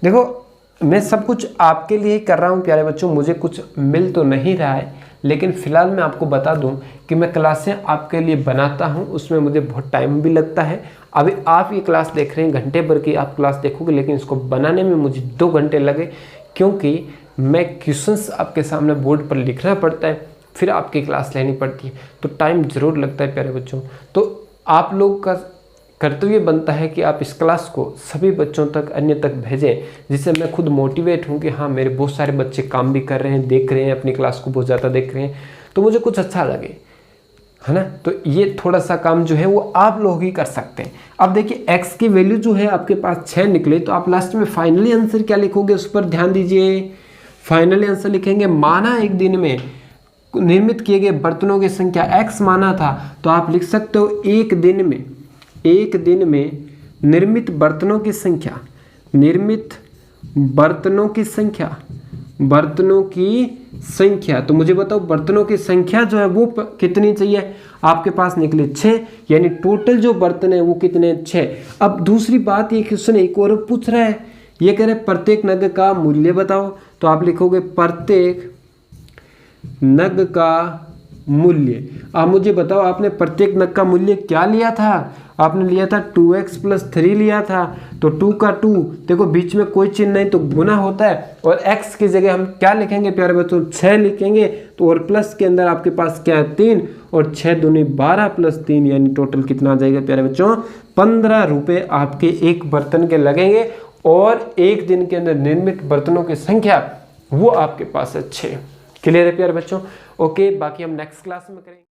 देखो मैं सब कुछ आपके लिए ही कर रहा हूँ प्यारे बच्चों, मुझे कुछ मिल तो नहीं रहा है, लेकिन फ़िलहाल मैं आपको बता दूं कि मैं क्लासें आपके लिए बनाता हूं, उसमें मुझे बहुत टाइम भी लगता है। अभी आप ये क्लास देख रहे हैं, घंटे भर की आप क्लास देखोगे, लेकिन इसको बनाने में मुझे 2 घंटे लगे, क्योंकि मैं क्वेश्चंस आपके सामने बोर्ड पर लिखना पड़ता है, फिर आपकी क्लास लेनी पड़ती है, तो टाइम ज़रूर लगता है प्यारे बच्चों। तो आप लोग का कर्तव्य बनता है कि आप इस क्लास को सभी बच्चों तक, अन्य तक भेजें, जिससे मैं खुद मोटिवेट हूँ कि हाँ मेरे बहुत सारे बच्चे काम भी कर रहे हैं, देख रहे हैं, अपनी क्लास को बहुत ज़्यादा देख रहे हैं, तो मुझे कुछ अच्छा लगे, है ना। तो ये थोड़ा सा काम जो है वो आप लोग ही कर सकते हैं। अब देखिए x की वैल्यू जो है आपके पास 6 निकले, तो आप लास्ट में फाइनली आंसर क्या लिखोगे उस पर ध्यान दीजिए। फाइनली आंसर लिखेंगे, माना एक दिन में निर्मित किए गए बर्तनों की संख्या x माना था, तो आप लिख सकते हो एक दिन में निर्मित बर्तनों की संख्या, तो मुझे बताओ बर्तनों की संख्या जो है वो कितनी चाहिए। आपके पास निकले 6, यानी टोटल जो बर्तन है वो कितने 6। अब दूसरी बात, ये क्वेश्चन एक और पूछ रहा है, ये कह रहे प्रत्येक नग का मूल्य बताओ, तो आप लिखोगे प्रत्येक नग का मूल्य। आप मुझे बताओ आपने प्रत्येक नग का मूल्य क्या लिया था, आपने लिया था 2x + 3 लिया था, तो 2 का 2, देखो बीच में कोई चिन्ह नहीं तो गुना होता है, और x की जगह हम क्या लिखेंगे प्यारे बच्चों 6 लिखेंगे, तो और प्लस के अंदर आपके पास क्या है 3, और 6 दूनी 12 + 3, यानी टोटल कितना आ जाएगा प्यारे बच्चों 15 रुपये आपके एक बर्तन के लगेंगे, और एक दिन के अंदर निर्मित बर्तनों की संख्या वो आपके पास है 6। क्लियर है प्यारे बच्चों। ओके, बाकी हम नेक्स्ट क्लास में करेंगे।